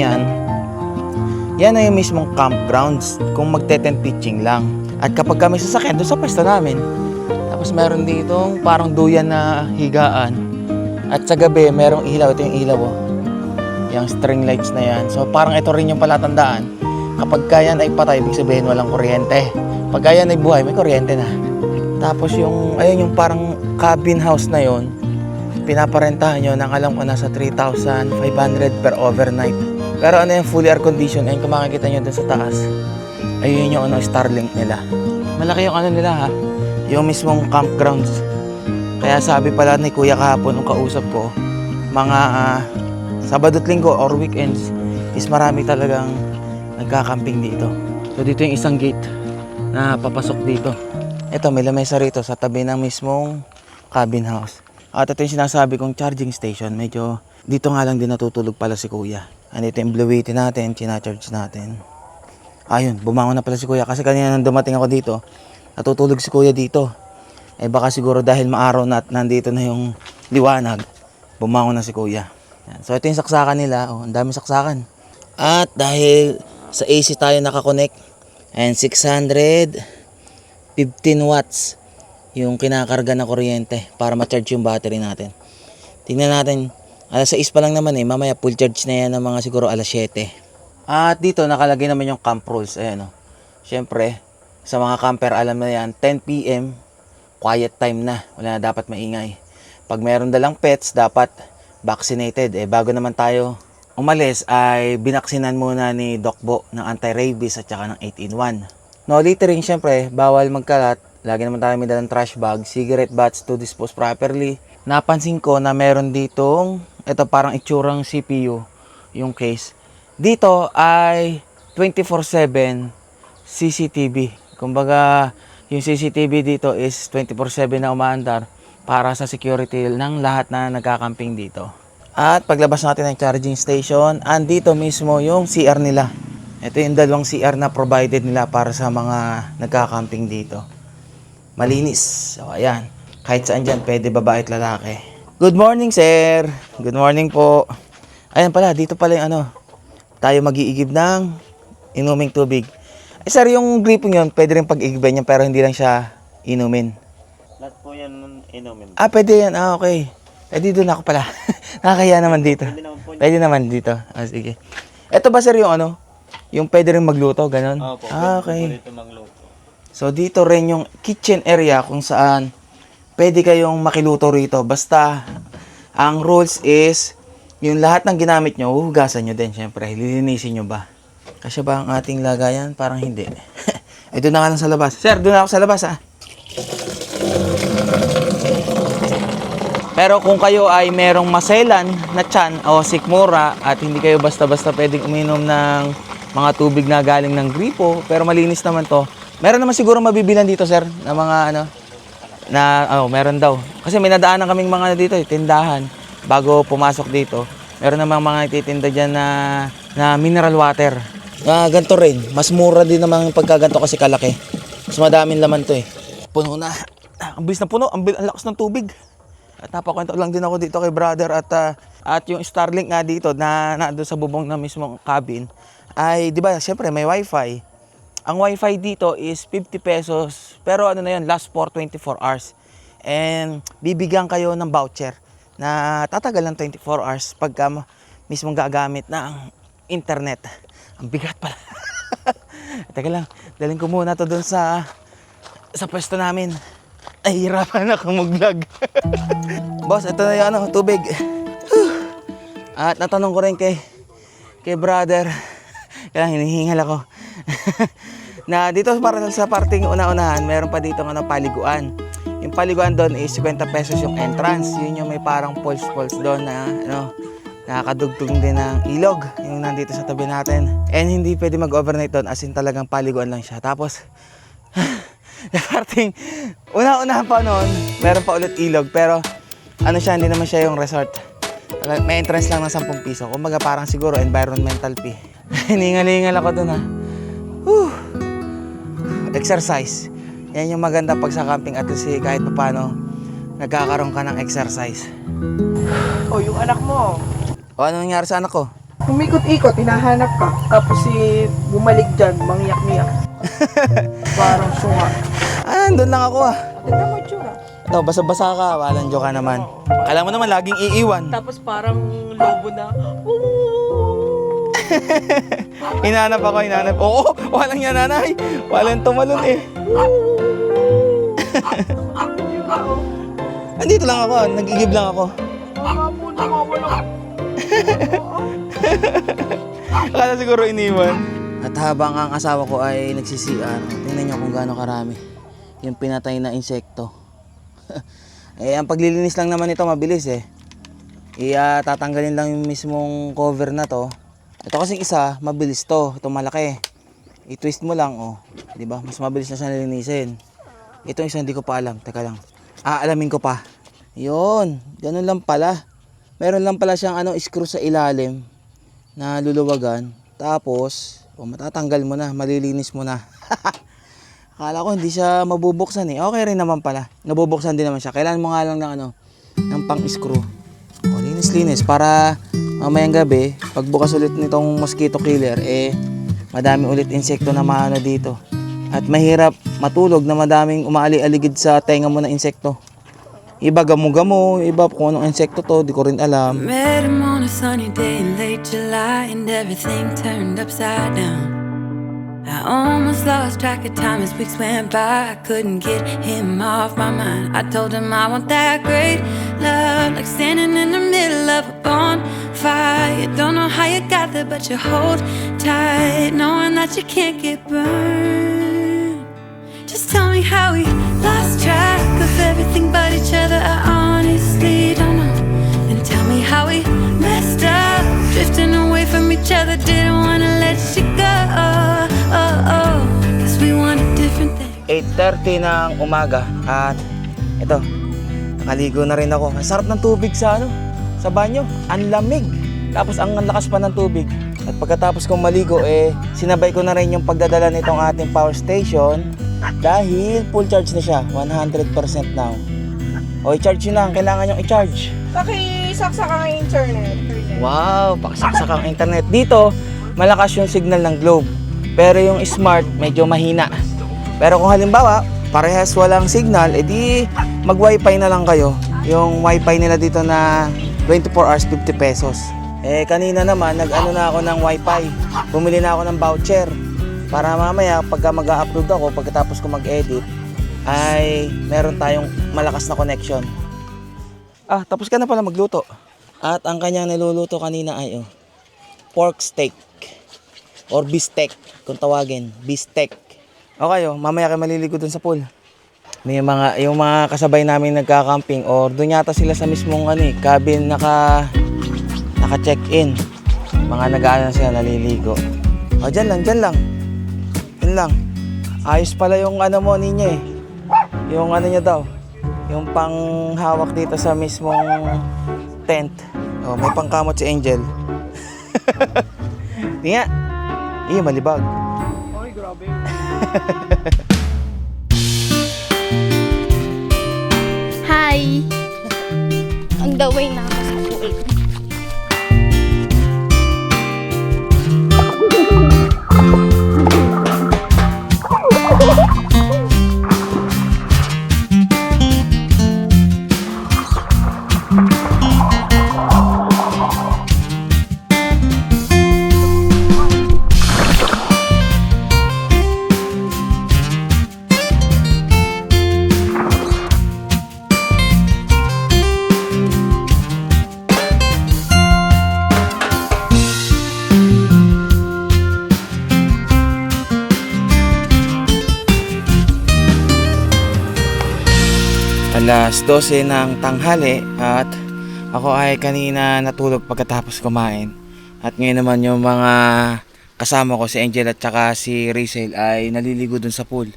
yan na yung mismong campgrounds kung magte-tent pitching lang. At kapag kami sasakyan doon sa pwesto namin, tapos meron ditong parang duyan na higaan. At sa gabi, merong ilaw. Ito yung ilaw yung string lights na yan. So parang ito rin yung palatandaan. Kapag yan ay patay, ibig sabihin walang kuryente. Pag yan ay buhay, may kuryente na. Tapos ayun yung parang cabin house na yon, pinaparentahan nyo ng alam ko nasa 3,500 per overnight. Pero yung fully air condition, ayun kung makikita nyo dun sa taas, ayun yung Starlink nila. Malaki yung nila ha, yung mismong campgrounds. Kaya sabi pala ni Kuya kahapon nung kausap ko, mga Sabado at Linggo or weekends is marami talagang nagkakamping dito. So dito yung isang gate na papasok dito. Ito may lamesa rito sa tabi ng mismong cabin house. At ito yung sinasabi kong charging station. Medyo dito nga lang din natutulog pala si Kuya. Andito yung Blue Yeti natin, china-charge natin. Ayun, bumangon na pala si Kuya kasi kanina nang dumating ako dito, natutulog si Kuya dito. Baka siguro dahil maaraw na at nandito na yung liwanag, bumangon na si Kuya. Yan. So ito yung saksakan nila, ang dami saksakan. At dahil sa AC tayo nakakonect, and 615 watts yung kinakarga na kuryente para ma-charge yung battery natin. Tingnan natin, alas 6 pa lang naman mamaya full charge na yan ng mga siguro alas 7. At dito nakalagay naman yung camp rules. Ayan Siyempre, sa mga camper alam na yan, 10 PM, quiet time na. Wala na dapat maingay. Pag mayroon dalang pets, dapat vaccinated. Bago naman tayo umalis ay binaksinan muna ni Doc Bo ng anti-rabies at saka ng 8-in-1. No littering, syempre, bawal magkalat. Lagi naman tayo may dalang trash bag, cigarette butts to dispose properly. Napansin ko na meron ditong, ito parang itsurang CPU, yung case. Dito ay 24/7 CCTV. Kumbaga, yung CCTV dito is 24/7 na umaandar para sa security ng lahat na nagkakamping dito. At paglabas natin ng charging station, andito mismo yung CR nila. Ito yung dalawang CR na provided nila para sa mga nagkakamping dito. Malinis. So ayan, kahit saan dyan, pwede babae at lalaki. Good morning sir. Good morning po. Ayan pala, dito pala yung tayo mag-iigib ng inuming tubig. Sir, yung gripping yun, pwede rin pag-igiban yan pero hindi lang siya inumin. Lahat po yan inumin. Pwede yan. Okay. Dito na ako pala. Nakakaya naman dito. Pwede naman dito. Sige. Ito ba sir yung yung pwede rin magluto, ganun? Opo, okay. Pwede magluto. So dito rin yung kitchen area kung saan pwede kayong makiluto rito. Basta ang rules is yung lahat ng ginamit nyo, huhugasan nyo din syempre. Lilinisin nyo ba? Kasi ba ang ating lagayan? Parang hindi. Doon na nga lang sa labas. Sir, doon na ako sa labas Pero kung kayo ay merong maselan na tiyan o sikmura at hindi kayo basta-basta pwedeng uminom ng mga tubig na galing ng gripo, pero malinis naman to, Meron naman siguro mabibilan dito, sir, na mga ano, meron daw. Kasi may nadaanan kaming mga dito, tindahan, bago pumasok dito. Meron namang mga ititinda dyan na mineral water. Ganito rin, mas mura din naman pagkaganto kasi kalaki. Mas madaming laman to eh. Puno na. Ang bilis na puno, ang lakas ng tubig. At napakwento lang din ako dito kay brother at yung Starlink nga dito na doon sa bubong na mismong cabin ay, di ba, syempre may wifi. Ang wifi dito is 50 pesos, pero ano na yun, last for 24 hours. And bibigyan kayo ng voucher na tatagal ng 24 hours pagka mismong gagamit ng internet. Ang bigat pala. Teka lang, dalhin ko muna to doon sa pwesto namin. Ay, hirapan ako mag-vlog. Boss, ito na yung tubig. At natanong ko rin kay brother, kaya hinihingal ako. Na dito para sa parting una-unahan, meron pa dito paliguan. Yung paliguan doon is 50 pesos yung entrance. Yun yung may parang pulse doon na nakakadugtong din ng ilog. Yung nandito sa tabi natin. And hindi pwede mag-overnight doon, as in talagang paliguan lang siya. Tapos, parting una-unahan pa noon, meron pa ulit ilog. Pero hindi naman siya yung resort. May entrance lang ng 10 piso. Kumbaga parang siguro environmental fee. Hiningal-hingal ako doon ha. Exercise. Yan yung maganda pag sa camping at least kahit paano nagkakaroon ka ng exercise. Yung anak mo, O ano nangyari sa anak ko? umikot-ikot, hinahanap ka. Tapos bumalik dyan, mangyak-ngyak. Parang sunga. Doon lang ako Tignan mo tsura. Ito, basa-basa ka, walang joke ka naman. Kala mo naman laging iiwan. Tapos parang lobo na. Hinanap. Oo, walang yan nanay. Walang tumalon eh. Andito lang ako, nag-igib lang ako. Akala siguro iniwan. At habang ang asawa ko ay nagsisian, tingnan niyo kung gaano karami yung pinatay na insekto. Ang paglilinis lang naman ito mabilis eh. Tatanggalin lang yung mismong cover na to. Ito kasing isa, mabilis to. Ito malaki. I-twist mo lang, di ba? Mas mabilis na siya nilinisin. Ito isa hindi ko pa alam. Teka lang. Alamin ko pa. Yun, ganun lang pala. Meron lang pala siyang screw sa ilalim na luluwagan. Tapos, matatanggal mo na, malilinis mo na. Akala ko hindi siya mabubuksan eh. Okay rin naman pala. Nabubuksan din naman siya. Kailangan mo nga lang ng pang-screw. Linis-linis para mamayang gabi, pagbukas ulit nitong mosquito killer, madami ulit insekto na maano dito. At mahirap matulog na madaming umaali-aligid sa tenga mo na insekto. Iba gamo-gamo, iba kung anong insekto to, di ko rin alam. Met him on a sunny day in late July, and everything turned upside down. I almost lost track of time as weeks went by. I couldn't get him off my mind. I told him I want that great love, like standing in the middle of a bonfire. You don't know how you got there, but you hold tight, knowing that you can't get burned. Just tell me how we lost track of everything but each other. I honestly don't know. And tell me how we messed up, drifting away from each other. Didn't wanna let you go. Cause we wanted different things. 8:30 ng umaga at ito, nakaligo na rin ako. Ang sarap ng tubig sa banyo. Ang lamig. Tapos ang lakas pa ng tubig. At pagkatapos kong maligo, sinabay ko na rin yung pagdadala nitong ating power station dahil full charge na siya, 100% now. I-charge yun lang, kailangan yung i-charge. Pakisaksak ang internet. Wow, pakasaksak ang internet. Dito, malakas yung signal ng Globe. Pero yung Smart, medyo mahina. Pero kung halimbawa, parehas walang signal, edi mag-wifi na lang kayo. Yung wifi nila dito na 24 hours, 50 pesos. Kanina naman, nag-ano na ako ng wifi. Bumili na ako ng voucher. Para mamaya, pagka mag-upload ako, pagkatapos ko mag-edit, ay meron tayong malakas na connection. Tapos ka na pala magluto. At ang kanyang niluluto kanina ay pork steak. Or beefsteak, kung tawagin. Beefsteak. Okay, mamaya kayo maliligo dun sa pool. May yung mga kasabay namin nagka-camping or doon yata sila sa mismong cabin naka-check-in. Mga nag-aano sila, naliligo. Dyan lang. Yun lang. Ayos pala yung ano mo niya eh. Yung ano niya daw. Yung panghawak dito sa mismong tent. Oh, may pangkamot si Angel. Di nga. Malibag. Ay, grabe. Hi! On the way na ako sa pool. Alas 12 ng tanghali at ako ay kanina natulog pagkatapos kumain. At ngayon naman yung mga kasama ko, si Angel at saka si Rizel, ay naliligo dun sa pool.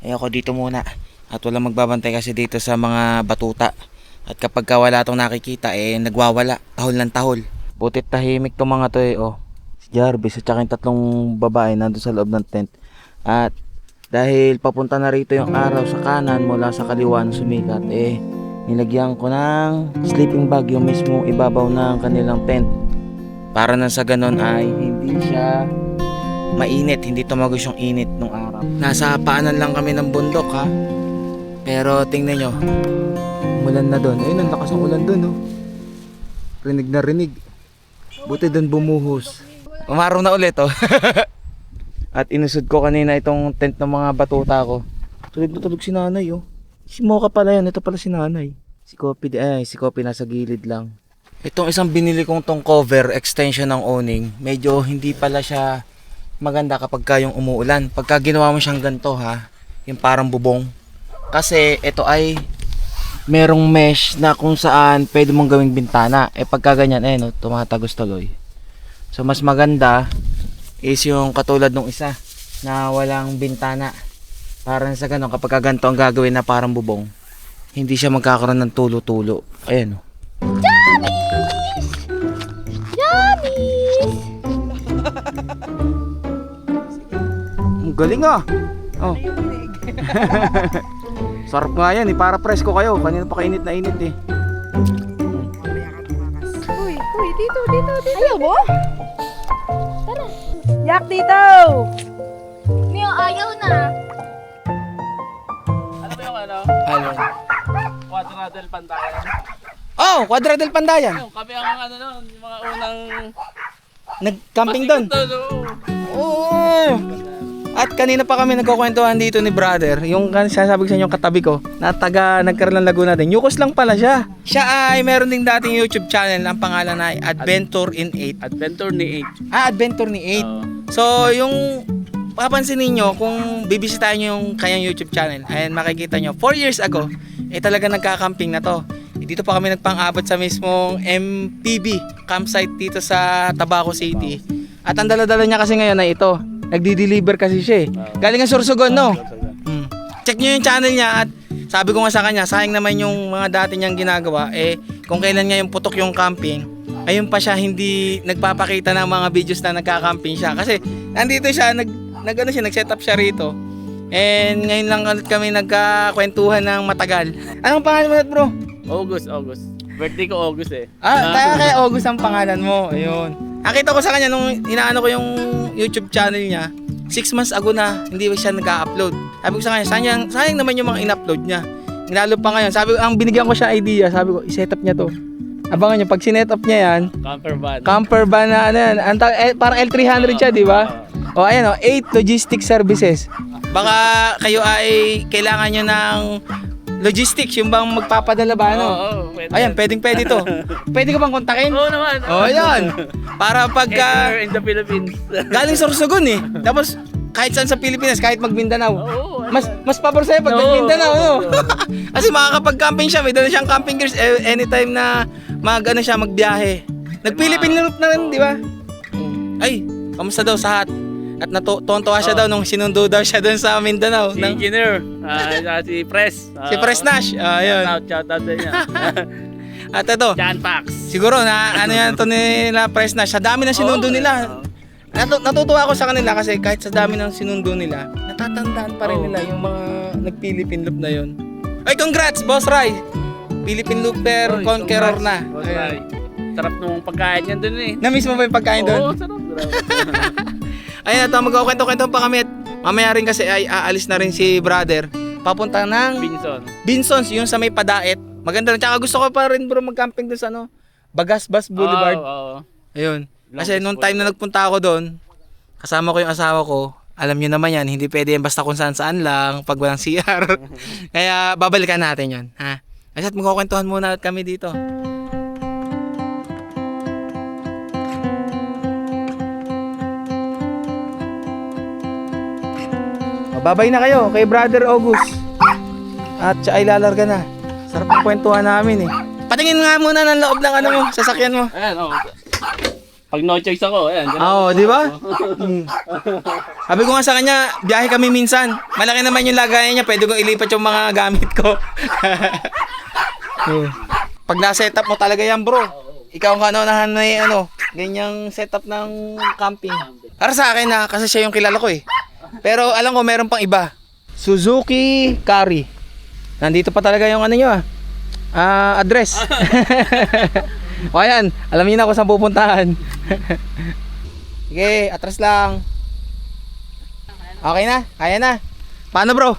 Ako dito muna at walang magbabantay kasi dito sa mga batuta. At kapag wala itong nakikita nagwawala, tahol ng tahol. Butit tahimik itong mga to Si Jarvis at saka yung tatlong babae nandun sa loob ng tent. At dahil papunta na rito yung araw sa kanan mula sa kaliwa ng sumikat, nilagyan ko ng sleeping bag yung mismong ibabaw ng kanilang tent. Para na sa ganon ay hindi siya mainit, hindi tumagos yung init ng araw. Nasa paanan lang kami ng bundok ha. Pero tingnan nyo, umulan na doon. Ayun, ang lakas ng ulan doon. Rinig na rinig. Buti doon bumuhos. Umaraw na ulit At inusod ko kanina itong tent ng mga batuta ko. Tulog na tulog si nanay Si Mocha pala yan, ito pala si nanay. Si Kopi nasa gilid lang. Itong isang binili kong tong cover, extension ng awning, medyo hindi pala siya maganda kapag yung umuulan. Pagka ginawa mo siyang ganito yung parang bubong. Kasi ito ay merong mesh na kung saan pwede mong gawing bintana. Pagka ganyan, tumatagos tuloy. So mas maganda is yung katulad nung isa na walang bintana. Parang sa ganun, kapag ganito ang gagawin na parang bubong, hindi siya magkakaroon ng tulo-tulo. Ayan Yummies! Ang galing Sarap nga yan para presko kayo. Kanina pa kainit na init Uy, dito. Ayaw mo? Yak dito! Mio, ayaw na. Ano ba yung ano? Halo. Quadradel Pandayan. Oh, Quadradel Pandayan. Kami ang ano nun, yung mga unang Nag-camping doon. Oo. At kanina pa kami nagkukwentuhan dito ni brother, yung sasabi ko sa inyo katabi ko, na taga Nagcarlan Laguna din. Yukos lang pala siya. Siya ay meron ding dating YouTube channel, ang pangalan ay Adventure in 8. Adventure ni 8. Adventure ni 8. So, yung papansin niyo kung bibisitahin niyo yung kanyang YouTube channel, ayan makikita niyo 4 years ago, talaga nagka-camping na to. Dito pa kami nagpang-abot sa mismong MPB campsite dito sa Tabaco City. At ang dala-dala niya kasi ngayon ay ito. Nagdi-deliver kasi siya Galing ang Sorsogon, no? Check nyo yung channel niya at sabi ko nga sa kanya, sayang naman yung mga dati niyang ginagawa. Kung kailan nga yung putok yung camping, ayun pa siya hindi nagpapakita ng mga videos na nagka-camping siya. Kasi nandito siya, nag-set up siya rito. And ngayon lang ulit kami nagkakwentuhan ng matagal. Anong pangalan mo ulit, bro? August. Birthday ko August Kaya kay August ang pangalan mo. Ayun. Nakita ko sa kanya nung inaano ko yung YouTube channel niya, 6 months ago na hindi siya nag-upload. Sabi ko sa kanya, sayang naman yung mga in-upload niya. Lalo pa ngayon. Sabi ko, ang binigyan ko siya idea, sabi ko, i-set up niya to. Abangan niyo, pag sinet up niya yan, camper van na ano yan, parang L300 siya, di ba? O ayan 8 logistic services. Baka kayo ay kailangan nyo ng logistics, yung bang magpapadala ba, ano? Pwede. Ayan, pwedeng-pwede to. Pwede ko bang kontakin? Oo naman. Ayan. Para pagka Anywhere in the Philippines. galing Sorsogon Tapos kahit saan sa Pilipinas, kahit mag-Mindanao. Oo. Mas pabor sa'yo pag nag-Mindanao, no? Kasi makakapag-camping siya, may dala siyang camping gears anytime na magbiyahe. Nag-Philippine loop na rin, di ba? Ay, kamusta daw sa hat? At tontuwa siya daw nung sinundo daw siya doon sa Mindanao. Si ng, Engineer, si Pres. si Pres Nash. Ayun. Shout out sa inyo. At ito, John Pax. siguro na ano yan to nila Pres Nash. Sa dami ng sinundo nila. Natutuwa ako sa kanila kasi kahit sa dami ng sinundo nila, natatandaan pa rin nila yung mga nag-Philippine Loop na yun. Ay, congrats, Boss Rai! Philippine Looper Conqueror na. Ayun. Sarap nung pagkain yan dun eh. Na-miss mo ba yung pagkain doon? Oo, sarap. Ayun, ito, magkakwento-kwento pa kami. At mamaya rin kasi ay aalis na rin si brother. Papunta ng Binson. Binsons, yung sa may Padaet. Maganda rin. Tsaka gusto ko pa rin bro mag-camping doon sa Bagasbas Boulevard. Oo. Ayun. Kasi nung time na nagpunta ako doon, kasama ko yung asawa ko. Alam nyo naman yan, hindi pwede yan basta kung saan lang pag walang CR. Kaya babalikan natin yon, ha? Kasi magkukwentuhan muna kami dito. Babay na kayo kay Brother August. At siya ay lalarga na. Sarap ng kwentuhan namin eh. Patingin nga muna ng loob ng ano mo, sasakyan mo. Ayan, oo. Pag no choice ako, ayan. Oo, di ba? Sabi ko nga sa kanya, biyahe kami minsan. Malaki naman yung lagayan niya, pwede kong ilipat yung mga gamit ko. Pag na-setup mo talaga yan, bro. Ikaw ang kanaunahan na ganyang setup ng camping. Para sa akin na, kasi siya yung kilala ko eh. Pero alam ko meron pang iba. Suzuki Carry. Nandito pa talaga yung ano nyo address. O ayan, alam niyo na kung saan pupuntahan. Sige, atras lang. Okay na, kaya na. Paano bro?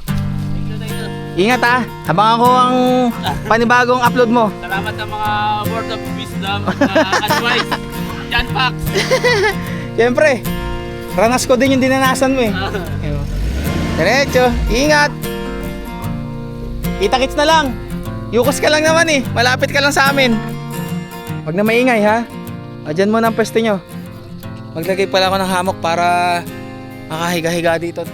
Ingat ha, abangan ko ang panibagong upload mo. Salamat sa mga word of wisdom, advice. John Pax. Siyempre, ranas ko din yung dinanasan mo eh. Diretso, ingat. Kita-kits na lang. Yukos ka lang naman eh, malapit ka lang sa amin. Huwag na maingay ha. Adyan mo ng pwesto nyo. Maglagay pala ako ng hammock para makahiga-higa dito.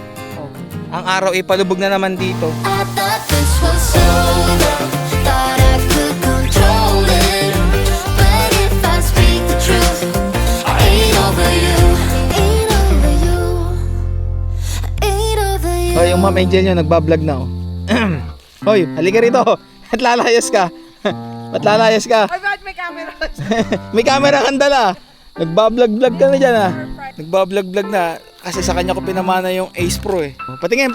Ang araw ipalubog na naman dito. I thought this was over, thought I could control it. But if I speak the truth, I ain't over you, ain't over you, ain't over you. Hoy, yung Ma'am Angel nyo nagbablog na oh. Hoy, halika rito. At lalayas ka. At lalayas ka. Ay, bakit may camera? May camera kang dala. Nagbablog-vlog ka na dyan Nagbablog-vlog na. Kasi sa kanya ko pinamana yung Ace Pro eh. Patingin.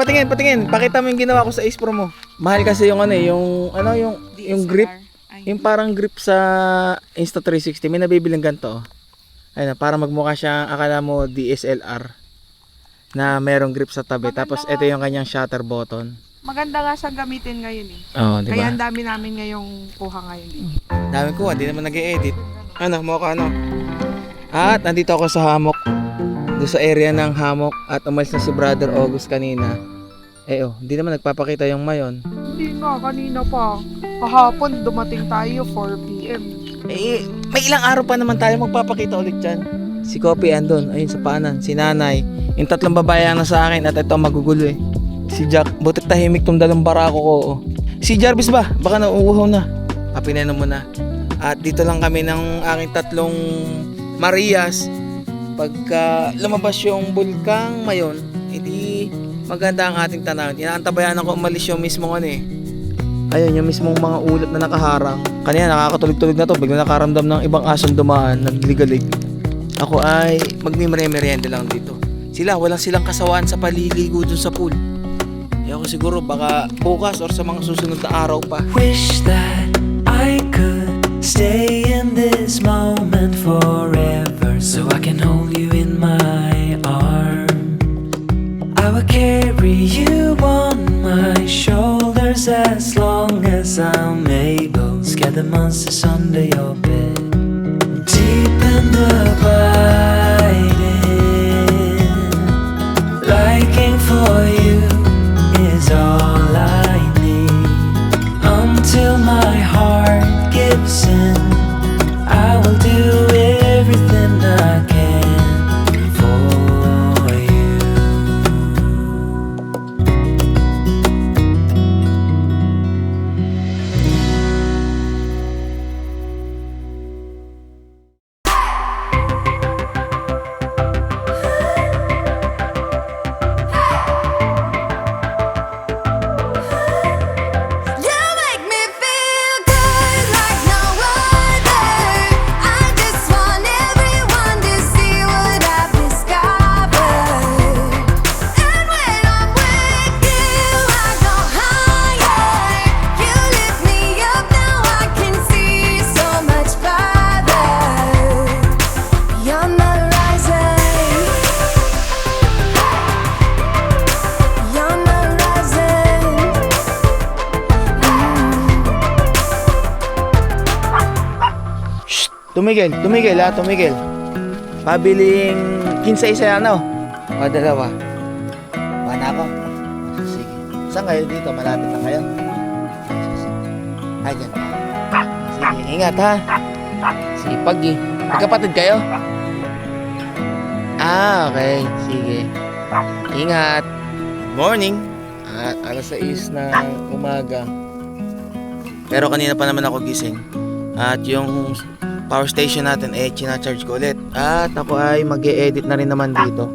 Pakita mo yung ginawa ko sa Ace Pro mo. Mahal kasi yung yung grip. Yung parang grip sa Insta360. May nabibilang ganito. Ayun, para magmukha siyang akala mo DSLR. Na merong grip sa tabi. Tapos ito yung kanyang shutter button. Maganda nga siyang gamitin ngayon eh. Oo, diba? Kaya ang dami namin ngayong kuha ngayon dito. Dami ko, hindi naman nag-e-edit. Mukha At nandito ako sa hammock. Doon sa area ng hammock. At umalis na si Brother August kanina. Hindi naman nagpapakita yung mayon. Hindi nga, kanina pa. Kahapon dumating tayo 4 PM. May ilang araw pa naman tayo magpapakita ulit dyan. Si Kopi andun, ayun sa paanan. Si Nanay. Yung tatlong babae ang nasa akin at ito magugulo eh. Si Jack, butit tahimik tong dalawang barako ko. Si Jarvis ba? Baka nauuhaw na. Pinainom mo na. At dito lang kami ng aking tatlong Marias. Pagka lumabas yung bulkang mayon, edi maganda ang ating tanawin. Inaantabayan ako umalis yung mismong ayun, yung mismong mga ulap na nakaharang. Kanina nakakatulog-tulog na to. Bigla nakaramdam ng ibang asong dumaan, nagligalig. Ako ay magmimere-merienda lang dito. Walang silang kasawaan sa paliligo dun sa pool. Ako siguro baka bukas or sa mga susunod na araw pa. Wish that I could stay in this moment forever, so I can hold you in my arms. I will carry you on my shoulders as long as I'm able. Scare the monsters under your bed. Deep in the abiding, liking for you is all I need. Until my heart gives in, I will do everything I can for you. Tumigil ha, tumigil. Pabiling 15 isa yan, no? O, dalawa. Bana ako. Sige. Saan kayo dito? Malapit lang kayo? Ay, dyan. Sige, ingat ha. Sipag eh. Magkapatid kayo? Okay. Sige. Ingat. Morning. At alas 6 na umaga. Pero kanina pa naman ako gising. At yung power station natin chinacharge ko ulit. At ako ay mag-e-edit na rin naman dito.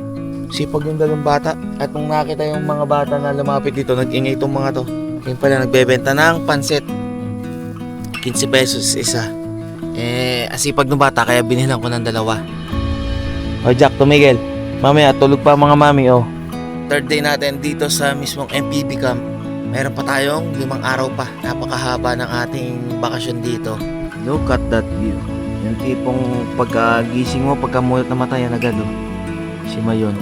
Sipag yung dalawang bata. At nung nakita yung mga bata na lumapit dito, nag-ingay itong mga to. Yung pala nagbebenta ng pansit. 15 pesos isa. Asipag ng bata kaya binilang ko ng dalawa. O Jack, tumigil. Mamaya tulog pa mga mami oh. Third day natin dito sa mismong MPB camp. Meron pa tayong 5 araw pa. Napakahaba ng ating bakasyon dito. Look at that view. Yung tipong pagkagising mo, pagkamulat na mata yan agad oh. Si Mayon.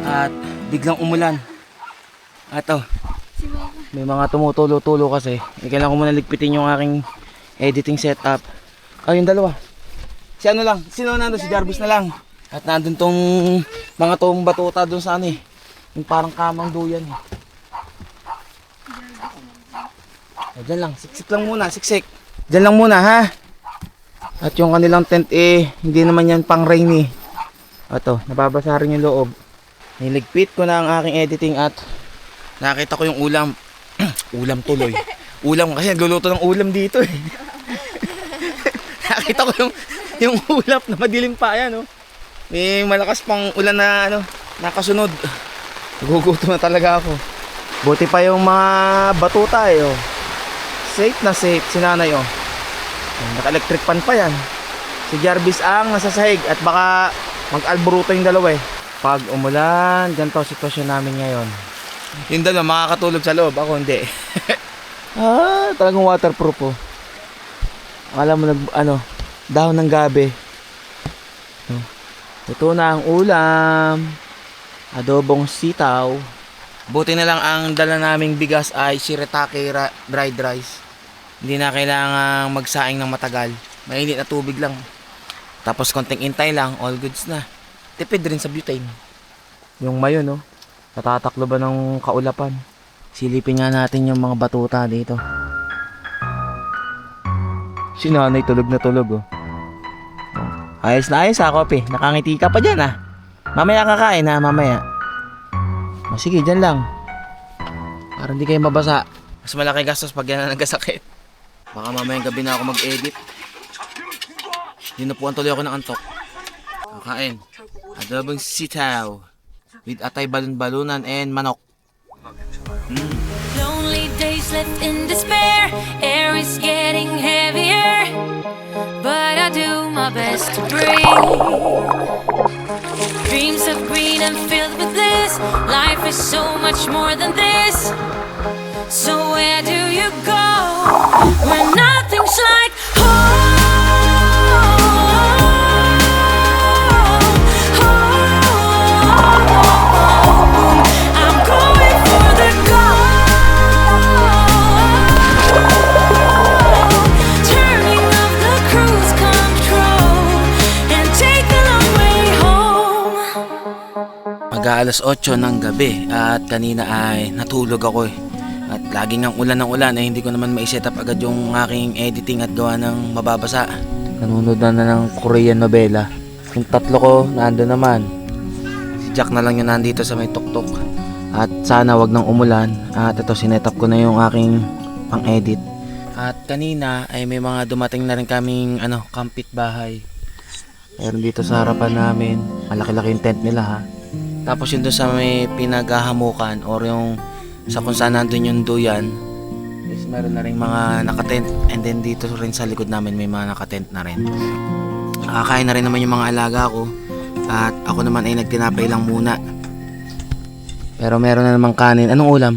At biglang umulan. At may mga tumutulo-tulo kasi. Kailangan ko muna ligpitin yung aking editing setup. Yung dalawa. Si ano lang, sino nandun? Si Jarvis na lang. At nandun tong mga tong batuta dun sa ano eh. Yung parang kamang duyan eh. Diyan lang, siksik lang muna, siksik. Diyan lang muna ha. At yung kanilang tent hindi naman yan pang rainy. Ato, nababasa rin yung loob. Niligpit ko na ang aking editing at nakita ko yung ulam. Ulam tuloy. Ulam kasi nagluluto ng ulam dito eh. Nakita ko yung ulap na madilim pa yan oh. May malakas pang ulan na nakasunod. Nagugutom na talaga ako. Buti pa yung mga batuta eh oh. Safe na safe si nanay oh. Naka-electric pan pa yan. Si Jarvis ang nasa sahig at baka mag-alboruto yung dalawa eh. Pag umulan, ganito sitwasyon namin ngayon. Yung dalawa makakatulog sa loob, ako hindi. Talagang waterproof oh. Alam mo dahon ng gabi. Ito na ang ulam. Adobong sitaw. Buti na lang ang dala naming bigas ay shirataki dried rice. Hindi na kailangang magsaing ng matagal. Mainit na tubig lang. Tapos konting intay lang, all goods na. Tipid rin sa butane. Yung mayo no, natataklo ba ng kaulapan? Silipin nga natin yung mga batuta dito. Si nanay tulog na tulog oh. Ayos na ayos ha, Kopi. Nakangiti ka pa dyan ha. Mamaya kakain ha, mamaya. Sige, dyan lang. Para hindi kayo mabasa. Mas malaki gastos pag yan na nagkasakit. Baka mamayang gabi na ako mag-edit. Dinupuan tuloy ako ng antok. Kakain. Adobong sitaw. With atay balon-balunan and manok. Lonely days left in despair. Air is getting heavier, but I do my best to breathe. Dreams of green and filled with bliss. Life is so much more than this. So where do you go when nothing's like home? I'm going for the gold. Turning off the cruise control and take the long way home. Mag-aalas 8 ng gabi at kanina ay natulog ako eh. At laging ang ulan ng ulan hindi ko naman ma-set up agad yung aking editing at gawa ng mababasa. Nanonood na ng Korean novela. Yung tatlo ko nandun naman. Si Jack na lang yung nandito sa may tuktok. At sana wag nang umulan. At ito sinet up ko na yung aking pang-edit. At kanina ay may mga dumating na rin kaming kampit bahay. Meron dito sa harapan namin. Malaki-laki yung tent nila ha. Tapos yun doon sa may pinaghahamukan or yung sa kung saan nandun yung duyan is meron na rin mga nakatent. And then dito rin sa likod namin may mga nakatent na rin. Nakakain na rin naman yung mga alaga ko. At ako naman ay nagtinapay lang muna. Pero meron na namang kanin. Anong ulam?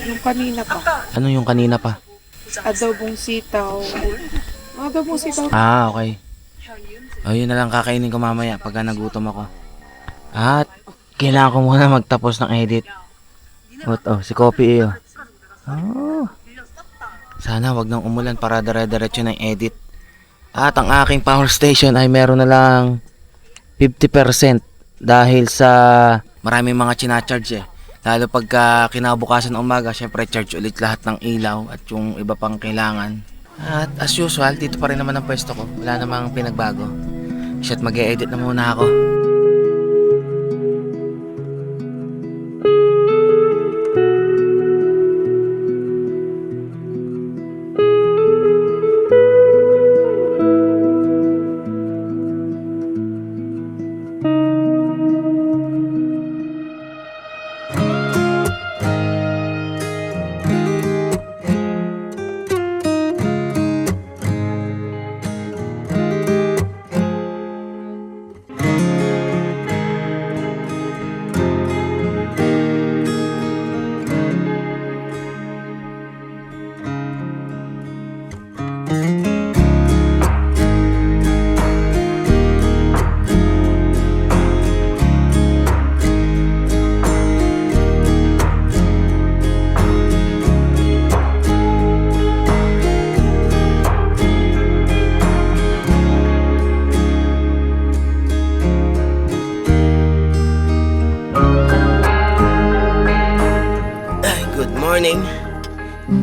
Yung kanina pa. Ano yung kanina pa? Adobong sitaw. Adobong sitaw. Okay. Yun na lang kakainin ko mamaya pagka nagutom ako. At kailangan ko muna magtapos ng edit. Si Kopi Sana wag nang umulan para dire-diretso ng edit. At ang aking power station ay meron na lang 50% dahil sa maraming mga china-charge Lalo pagka kinabukasan ng umaga, syempre charge ulit lahat ng ilaw at yung iba pang kailangan. At as usual, dito pa rin naman ang pwesto ko. Wala namang pinagbago. Shit, mag-e-edit na muna ako. Morning.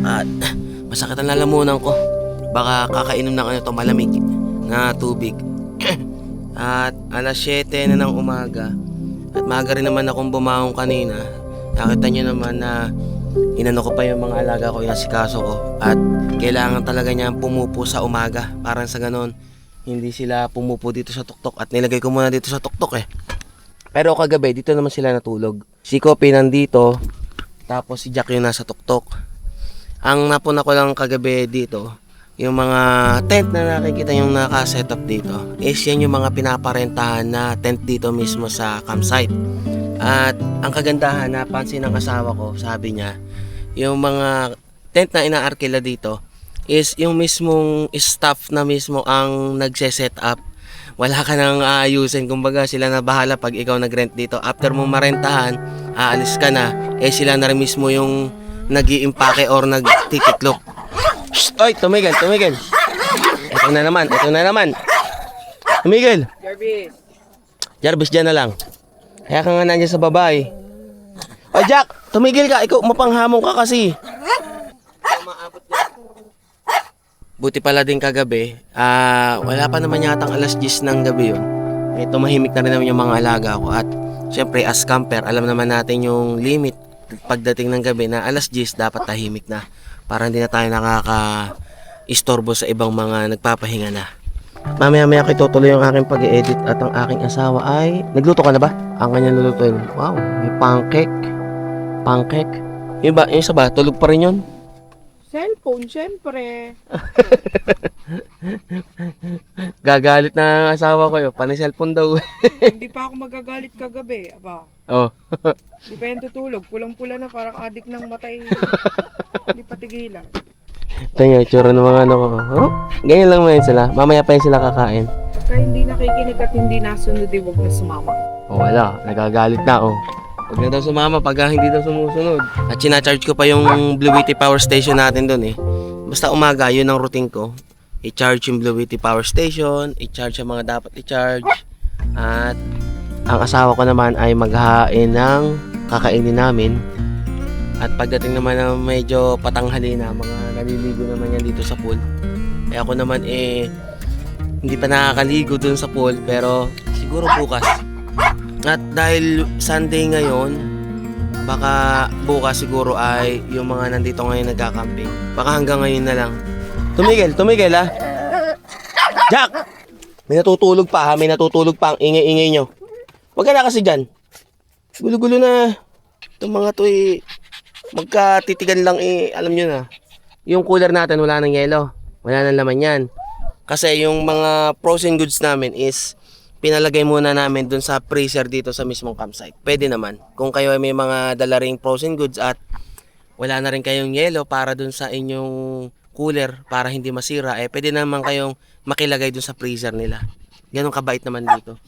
At masakit ang lalamunan ko. Baka kakainom na to malamig na tubig. At alas 7 na ng umaga. At maaga rin naman akong bumangon kanina. Nakita nyo naman na inano ko pa yung mga alaga ko, inasikaso ko. At kailangan talaga niya pumupo sa umaga. Parang sa ganon, hindi sila pumupo dito sa tuktok. At nilagay ko muna dito sa tuktok Pero kagabi, dito naman sila natulog. Si Kopi nandito. Tapos si Jack yung nasa tuktok. Ang napuna ko lang kagabi dito, yung mga tent na nakikita yung naka-set up dito, is yan yung mga pinaparentahan na tent dito mismo sa campsite. At ang kagandahan, napansin ng asawa ko, sabi niya, yung mga tent na inaarkila dito, is yung mismong staff na mismo ang nagse-set up. Wala ka nang aayusin, kumbaga sila na bahala pag ikaw nag-rent dito. After mo marentahan, aalis ka na, sila na rin mismo yung nag-iimpake or nagtitiklop. Oy, tumigil. Ito na naman. Tumigil. Jarvis, dyan na lang. Kaya ka nga nandiyan sa babae. Oy, Jack, tumigil ka. Ikaw, mapanghamon ka kasi. Buti pala din kagabi, wala pa naman yatang alas 10 ng gabi yun. Tumahimik na rin naman yung mga alaga ko. At syempre as camper, alam naman natin yung limit pagdating ng gabi na alas 10 dapat tahimik na. Para hindi na tayo nakaka-istorbo sa ibang mga nagpapahinga na. Mamaya-maya ko itutuloy yung aking pag-edit at ang aking asawa ay... Nagluto ka na ba? Ang kanyang lulutuin. Wow, may pancake. Yung isa ba? Tulog pa rin yun? Cellphone, syempre. Gagalit na ang asawa ko yun. Panay cellphone daw. Hindi pa ako magagalit kagabi. Aba, di pa yan tutulog. Pulang-pula na, parang adik ng matay. Hindi pa tigilan. Ito yung itsura ng mga ano ko. Ganyan lang man sila. Mamaya pa yun sila kakain. Pagka hindi nakikinig at hindi nasunod, huwag na sumama. Wala. Nagagalit na Huwag na daw sumama pag hindi daw sumusunod. At sinacharge ko pa yung Blueity Power Station natin dun Basta umaga, yun ang routine ko. I-charge yung Blueity Power Station, i-charge ang mga dapat i-charge. At ang asawa ko naman ay maghahain ng kakainin namin. At pagdating naman na medyo patanghali na, mga naliligo naman yan dito sa pool. Kaya ako naman hindi pa nakakaligo dun sa pool, pero siguro bukas. At dahil Sunday ngayon, baka bukas siguro ay yung mga nandito ngayon nagkakamping. Baka hanggang ngayon na lang. Tumigil Jack! May natutulog pa ang ingay-ingay nyo. Huwag ka na kasi dyan. Gulo-gulo na. Itong mga to magkatitigan lang alam nyo na. Yung cooler natin wala nang yelo. Wala nang laman yan. Kasi yung mga frozen goods namin is pinalagay muna namin dun sa freezer dito sa mismong campsite. Pwede naman. Kung kayo ay may mga dala ring frozen goods at wala na rin kayong yelo para dun sa inyong cooler para hindi masira, pwede naman kayong makilagay dun sa freezer nila. Ganun kabait naman dito.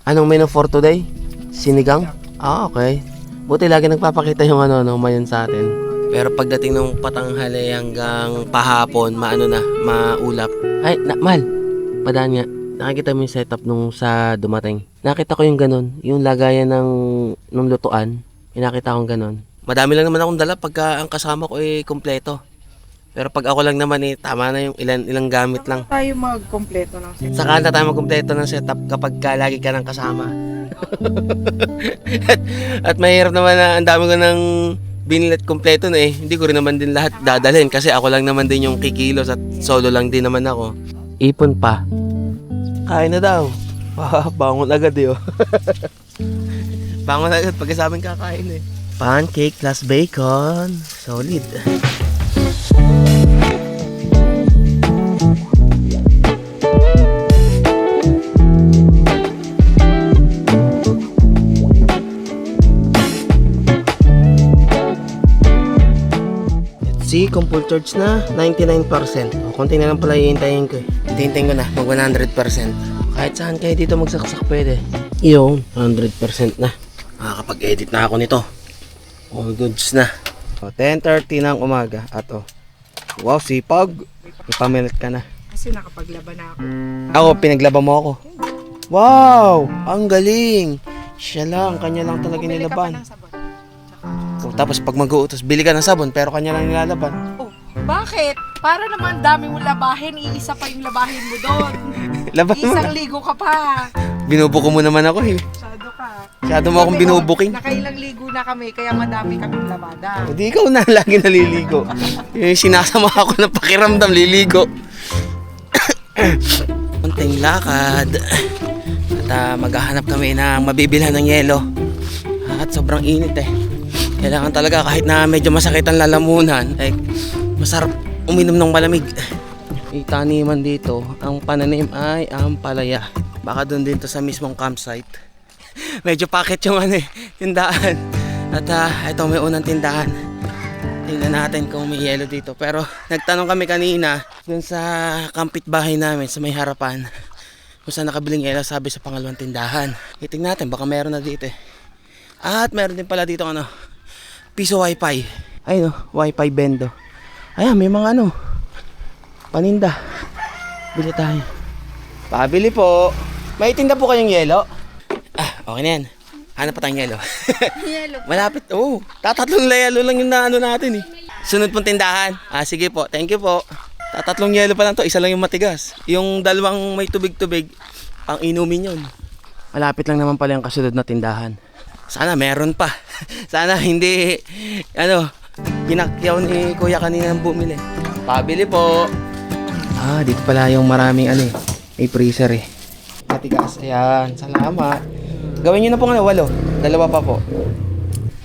Anong menu for today? Sinigang? Ah, okay. Buti lagi nagpapakita yung mayon sa atin. Pero pagdating ng patanghali hanggang pahapon, maulap. Ay, Mal, padaan nga. Nakikita mo yung setup nung sa dumating. Nakita ko yung ganun, yung lagayan ng lutuan. Nakita kong ganun. Madami lang naman akong dala pagka ang kasama ko kompleto. Pero pag ako lang naman tama na yung ilang gamit lang. Tayo magkompleto ng set. Saka na tayo magkumpleto ng setup kapag lagi ka ng kasama. at mahirap naman na ang dami ko ng binilat kompleto na Hindi ko rin naman din lahat dadalhin kasi ako lang naman din yung kikilos at solo lang din naman ako. Ipon pa. Kain na daw. Bangon agad Bangon agad pagkasabing kakain Pancake plus bacon. Solid. See, kung full charge na, 99%. Konti na lang pala hihintayin ko Hihintayin ko na, mag 100%. Kahit saan kayo dito magsaksak pwede. Yung 100% na. Makakapag-edit na ako nito. All goods na. 10:30 ng umaga. At wow, sipag. Ipamilit ka na. Kasi nakapaglaban na ako. Ako, pinaglaban mo ako. Wow, ang galing. Siya lang, kanya lang talaga Bumili ka pa nilaban. ng sabon. Tapos pag mag-uutos, bili ka ng sabon pero kanya lang nilalaban. Oh, bakit? Para naman dami mo labahin, iisa pa yung labahin mo doon. Laban mo Isang na. ligo ka pa. Binubuko mo naman ako Masyado ka. Masyado mo akong binubuking. Nakailang ligo na kami, kaya madami kaming labada. Hindi ikaw na lagi naliligo. Yung sinasama ako ng pakiramdam, liligo. Konting lakad. At maghahanap kami ng mabibilhan ng yelo. At sobrang init Kailangan talaga kahit na medyo masakit ang lalamunan, masarap uminom ng malamig. Itaniman dito, ang pananim ay ampalaya. Baka doon din to sa mismong campsite. Medyo packet yung tindahan. At ito may unang tindahan. Tingnan natin kung may yelo dito. Pero nagtanong kami kanina dun sa kapitbahay namin sa may harapan kung saan nakabiling yelo, sabi sa pangalawang tindahan. Itingnan natin, baka meron na dito At meron din pala dito piso wifi. Ay wifi bendo. Ayan, may mga paninda. Bili tayo. Pabili po. May tinda po kayong yelo? Okay na yan. Hanap pa tayong yelo. Yelo. Malapit. Tatatlong yelo lang yung natin Sunod pong tindahan. Sige po. Thank you po. Tatatlong yelo pa lang to. Isa lang yung matigas. Yung dalawang may tubig-tubig, pang inumin yun. Malapit lang naman pala yung kasunod na tindahan. Sana meron pa. Sana hindi, pinakyaw ni kuya kanina ng bumili. Pabili po. Dito pala yung maraming may freezer Matigas. Ayan, salamat. Gawin nyo na po 8. Dalawa pa po.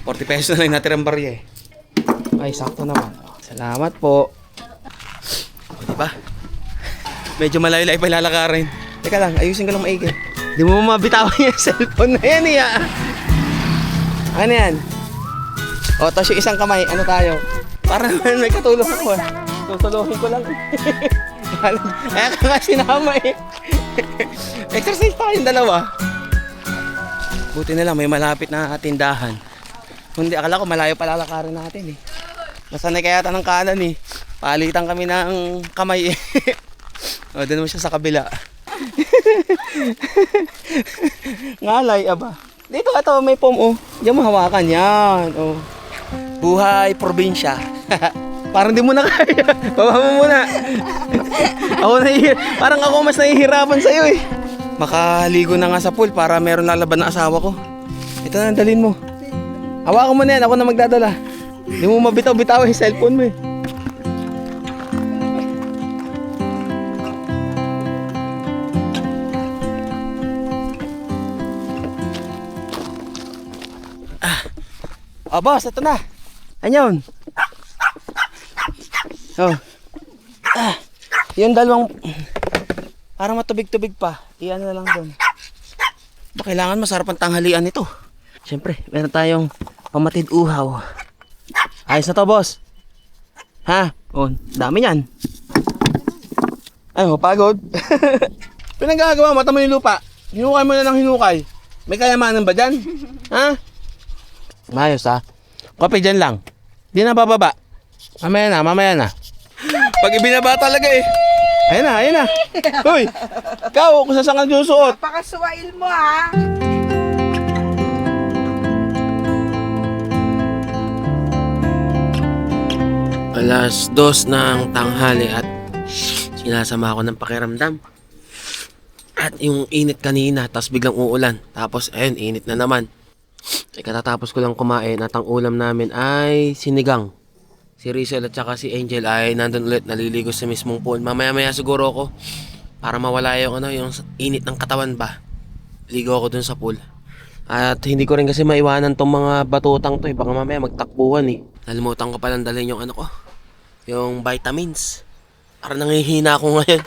40 pesos na lang natirang barya Ay, sakto naman. Salamat po. Diba? Medyo malayo-layo pa lalakarin. Teka lang, ayusin ko lang maigi. Di mo mabitawan yung cellphone na yan Ano yan? Tapos yung isang kamay, tayo? Para naman may katulong ako Tutulungin ko lang Kaya ka nga sinama Exercise tayong dalawa. Buti na lang may malapit na tindahan. Kundi akala ko malayo pa lalakarin natin Masanay kaya ng kanan Palitan kami ng kamay doon mo siya sa kabila. Ngalay aba. Dito ito may pom Diyan mo hawakan yan. Buhay probinsya. Parang di mo na kaya. Baba mo muna. Parang ako mas nahihirapan sa'yo Makaligo na nga sa pool para meron lalaban na asawa ko. Ito na, dalhin mo. Hawakan mo na yan, ako na magdadala. Di mo mabitaw-bitaw yung cellphone mo boss, ito na. Anyon. Yung dalawang parang matubig-tubig pa. Iyan na lang doon. Kailangan masarap ang tanghalian nito. Siyempre, meron tayong pamatid uhaw. Ayos na to, boss. Dami yan. Ay, mapagod. Pinagagawa mo, tama yung lupa. Hinukay mo na ng hinukay. May kayamanan ba dyan? Ha? Mayos ha. Kopi dyan lang. Di na bababa. Mamaya na. Pag ibinaba talaga eh. Ayun na. Uy, ikaw, kung saan ka susuot. Pakasuwail mo ha. Alas 2 ng tanghali at sinasama ako ng pakiramdam. At yung init kanina, tapos biglang uulan. Tapos ayun, init na naman. Katatapos ko lang kumain at ang ulam namin ay sinigang. Si Rizel at saka si Angel ay nandun ulit, naliligo sa mismong pool. Mamaya-maya siguro ako para mawala yung init ng katawan ba. Ligo ako dun sa pool. At hindi ko rin kasi maiwanan tong mga batutang to. Baka mamaya magtakbuhan eh. Nalimutan ko palang dalhin yung yung vitamins. Parang nangihina ako ngayon.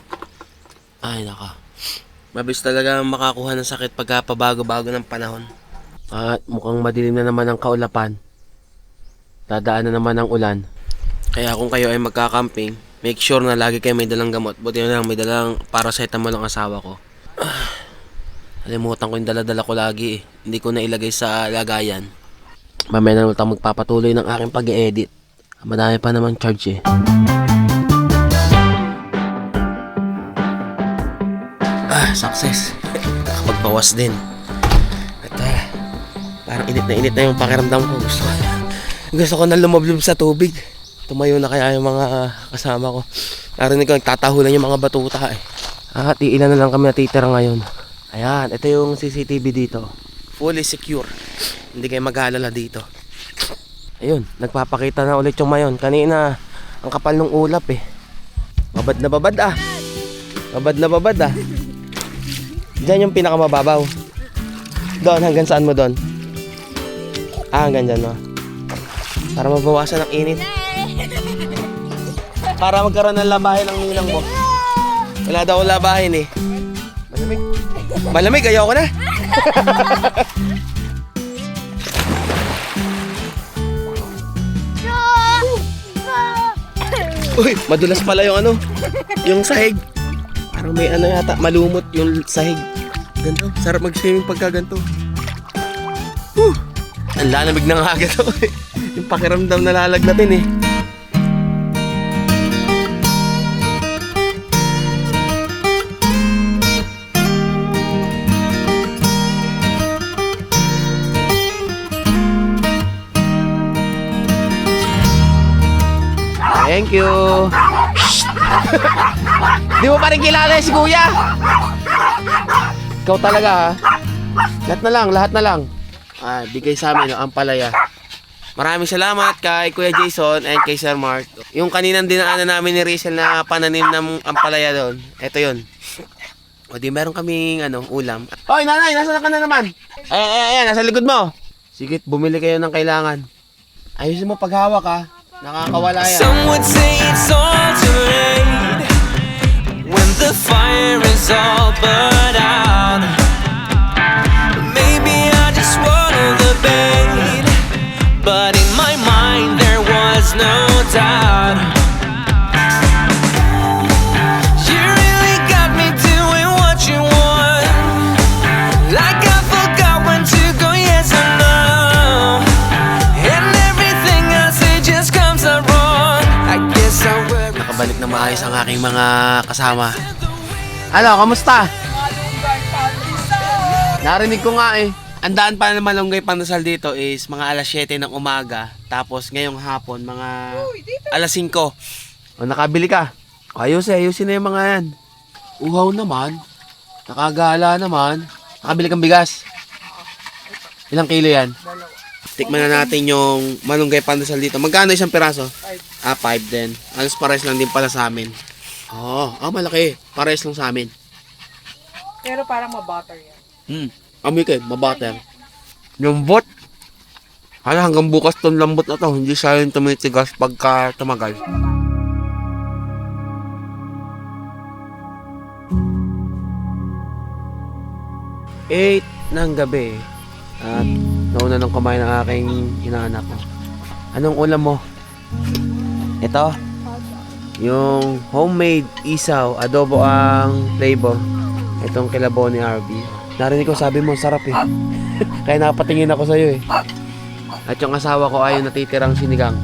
Ay naka. Mabilis talaga makakuha ng sakit pagka pabago-bago ng panahon. At mukhang madilim na naman ang kaulapan. Dadaan na naman ang ulan. Kaya kung kayo ay magkakamping, make sure na lagi kayo may dalang gamot. Buti na lang may dalang paracetamol ang asawa ko. Nalimutan ko yung dala-dala ko lagi eh. Hindi ko na ilagay sa lagayan. Mamaya na naman magpapatuloy ng aking pag-e-edit. Madami pa naman charge eh. Success. Nakapagbawas din. At parang init na yung pakiramdam ko. Gusto ko na lumablob sa tubig. Tumayo na kaya yung mga kasama ko. Narinig ko nagtatahulan yung mga batuta eh. At iilan na lang kami natitira ngayon. Ayan, ito yung CCTV dito. Fully secure. Hindi kayo mag-aalala dito. Ayun, nagpapakita na ulit yung mayon. Kanina, ang kapal ng ulap eh. Babad na babad ah. Babad na babad ah. Diyan yung pinakamababaw. Doon, hanggang saan mo doon? Hanggang dyan mo. Para mabawasan ang init. Para magkaroon ng labahin ang ninang mo. Wala daw labahin eh. Malamig. Malamig, ayaw ko na. Uy, madulas pala yung yung sahig. Parang may yata, malumot yung sahig. Ganto, sarap mag-swimming pagka ganto. Ang lalamig ng agad ako eh. Yung pakiramdam na lalagnatin eh. Thank you. Di mo pa rin kilala si Kuya. Ikaw talaga ha. Lahat na lang. Bigay sa amin ang ampalaya. Maraming salamat kay Kuya Jason and kay Sir Mark. Yung kaninang dinaanan namin ni Rizel na pananim ng ampalaya doon. Ito yun. O di meron kaming ulam. Hoy nanay, nasaan ka na naman? Ayan, nasa likod mo. Sige, bumili kayo ng kailangan. Ayusin mo paghawak ha. Nakakawala yan. Some would say it's all too late when the fire is all burned out. Maybe I just swallowed the bait, but in my mind there was no doubt. You really got me doing what you want, like I forgot when to go yes or no. Nakabalik na maayos ang aking mga kasama. Hello, kamusta? Narinig ko nga eh. Ang daan pa na Malunggay Pandesal dito is mga alas 7 ng umaga. Tapos ngayong hapon, mga alas 5. O nakabili ka? Ayusin na yung mga yan. Uhaw naman. Nakagala naman. Nakabili kang bigas. Ilang kilo yan? Tikman na natin yung Malunggay Pandesal dito. Magkano isang piraso? 5 din. Alas pares lang din pala sa amin. Malaki. Pares lang sa amin. Pero parang mabutter yan. Amoy kayo, mabutter. Yung bot. Hanggang bukas tong lambot na to. Hindi siya yung tumitigas pagka tumagal. Eight ng gabi. At nauna nang kumain ng aking inaanak ko. Anong ulam mo? Ito? Yung homemade isaw, adobo ang flavor. Itong kila Bonnie RB. Narinig ko sabi mo sarap eh. Kaya napatingin ako sa'yo eh. At yung asawa ko ay yung natitirang sinigang.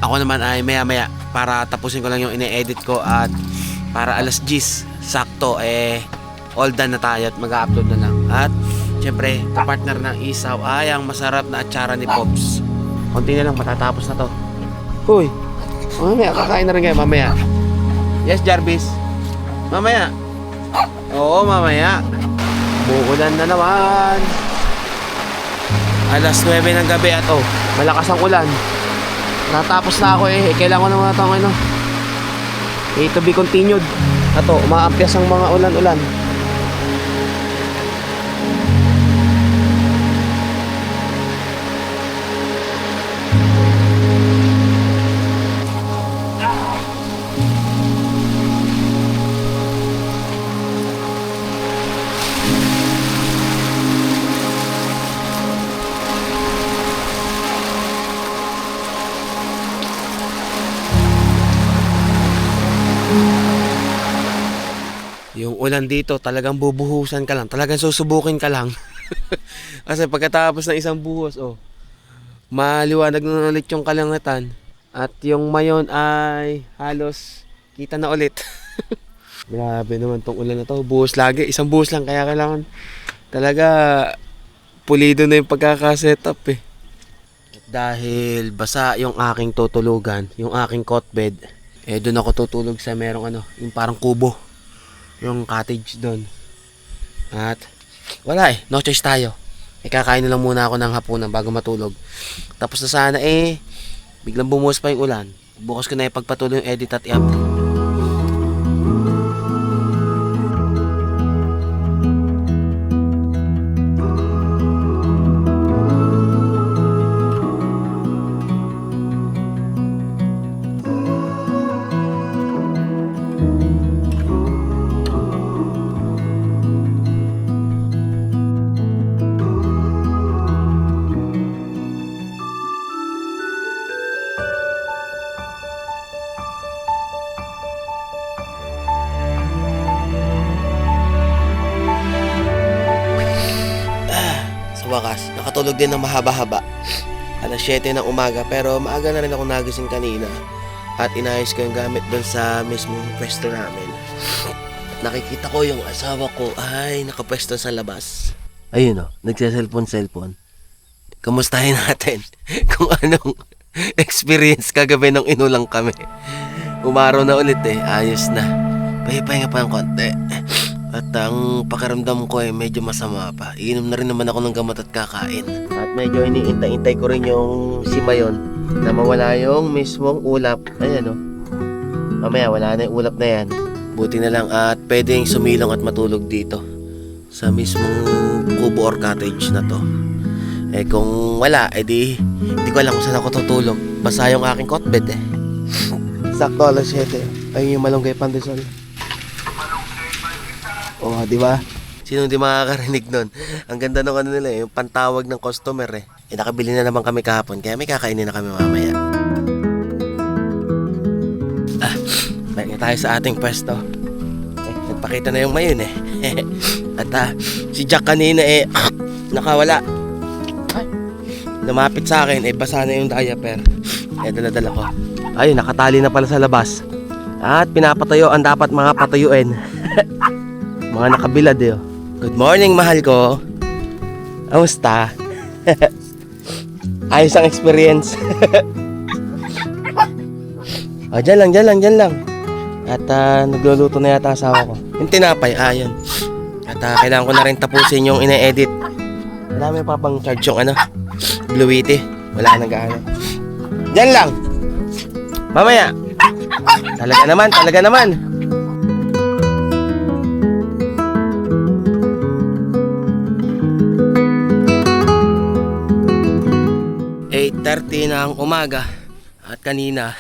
Ako naman ay maya-maya para tapusin ko lang yung ine-edit ko at para alas 10 sakto all done na tayo at mag-upload na lang. At syempre, kapartner ng isaw ay ang masarap na atsara ni Pops. Konti na lang, matatapos na to. Uy, mamaya, kakain na rin kayo mamaya. Yes, Jarvis? Mamaya. Oo, mamaya. Muulan na naman. Alas 9 ng gabi at malakas ang ulan. Natapos na ako kailangan ko naman ito to be continued. Umaampias ang mga ulan-ulan. Yung ulan dito, talagang bubuhusan ka lang. Talagang susubukin ka lang. Kasi pagkatapos ng isang buhos, maliwanag na ulit yung kalangitan. At yung mayon ay halos kita na ulit. Grabe naman tong ulan na to. Buhos lagi. Isang buhos lang. Kaya kailangan talaga pulido na yung pagkakasetup eh. At dahil basa yung aking tutulugan, yung aking cot bed, doon ako tutulog sa merong yung parang kubo. Yung cottage doon. At wala no choice tayo. Kakain na lang muna ako ng hapunan bago matulog. Tapos na sana biglang bumuhos pa yung ulan. Bukas ko na ipagpatuloy yung edit at i-upload. Wakas, nakatulog din ng mahaba-haba. Alas 7 ng umaga pero maaga na rin ako nagising kanina at inayos ko yung gamit doon sa mismong pwesto namin. Nakikita ko yung asawa ko ay nakapwesto sa labas. Ayun nagse-cellphone. Kamustahin natin kung anong experience kagabi nung inulang kami. Umaraw na ulit ayos na. Pahinga pa ng konti. At ang pakiramdam ko medyo masama pa. Iinom na rin naman ako ng gamot at kakain. At medyo iniintay-intay ko rin yung si Mayon na mawala yung mismong ulap. Ayan mamaya wala na yung ulap na yan. Buti na lang at pwedeng sumilong at matulog dito sa mismong kubo or cottage na to. Kung wala, di ko alam kung saan ako tutulog. Basa yung aking cot bed Sakto alas 7. Ayun yung malunggay pandesal. Di ba? Sino di makakarinig nun? Ang ganda ng nila yung pantawag ng customer nakabili na naman kami kahapon kaya may kakainin na kami mamaya. Balik na tayo sa ating pwesto. Nagpakita na yung mayon At si Jack kanina nakawala. Lumapit sa akin basa na yung diaper. Dala-dala ko. Ayun, nakatali na pala sa labas. At pinapatayo ang dapat mga patuyuin. Mga nakabilad Good morning, mahal ko. Kamusta? Ayos ang experience. Dyan lang. At nagluluto na yata asawa ko. Yung tinapay, yun. At kailangan ko na rin tapusin yung ine-edit. Marami pa pang charge yung Bluity. Wala nang gaano. Dyan lang. Mamaya. Talaga naman. 8:30 na ang umaga at kanina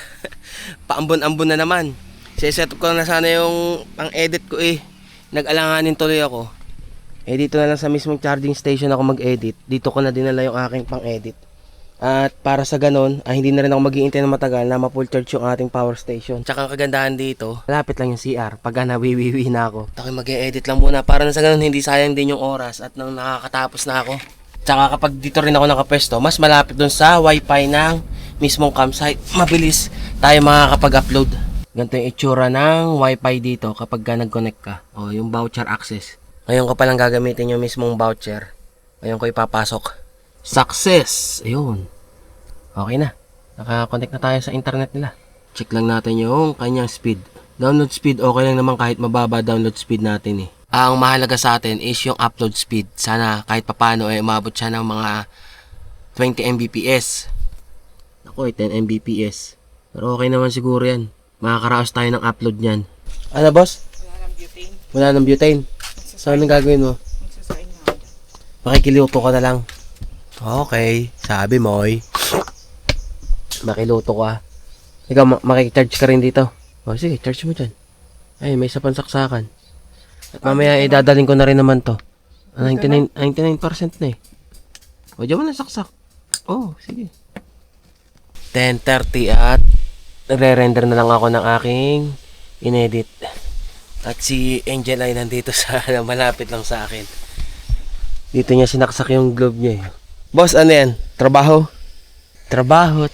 paambon-ambon na naman. Set up ko na sana yung pang-edit ko Nag-alanganin tuloy ako. Dito na lang sa mismong charging station ako mag-edit. Dito ko na dinala yung aking pang-edit. At para sa ganun, hindi na rin ako mag-iintay ng matagal na ma-full charge yung ating power station. Tsaka ang kagandahan dito, malapit lang yung CR pagka nawiwiwi na ako. Taki mag-e-edit lang muna para na sa ganun hindi sayang din yung oras at nang nakakatapos na ako. Tsaka kapag dito rin ako nakapwesto, mas malapit dun sa wifi ng mismong campsite. Mabilis tayo makakapag-upload. Ganito yung itsura ng wifi dito kapag nag-connect ka. O, yung voucher access. Ngayon ko palang gagamitin yung mismong voucher. Ngayon ko ipapasok. Success! Ayun. Okay na. Naka-connect na tayo sa internet nila. Check lang natin yung kanyang speed. Download speed, okay lang naman kahit mababa download speed natin eh. Ang mahalaga sa atin is yung upload speed. Sana kahit papano ay umabot siya ng mga 20 Mbps. Ako 10 Mbps. Pero okay naman siguro yan. Makakaraos tayo ng upload niyan. Ano boss? Wala ng butane. So anong gagawin mo? Makikiluto ka na lang. Okay, sabi mo eh. Makiluto ka. Ikaw, makikicharge ka rin dito. O sige, charge mo dyan. Ay, may isa pang saksakan. At mamaya idadaling ko na rin naman to. 99% na eh. O dyan mo na saksak. Oh, sige. 10:30 at nagre-render na lang ako ng aking inedit. At si Angel ay nandito sa malapit lang sa akin. Dito niya sinaksak yung globe niya eh. Boss, ano yan? Trabaho? Trabaho.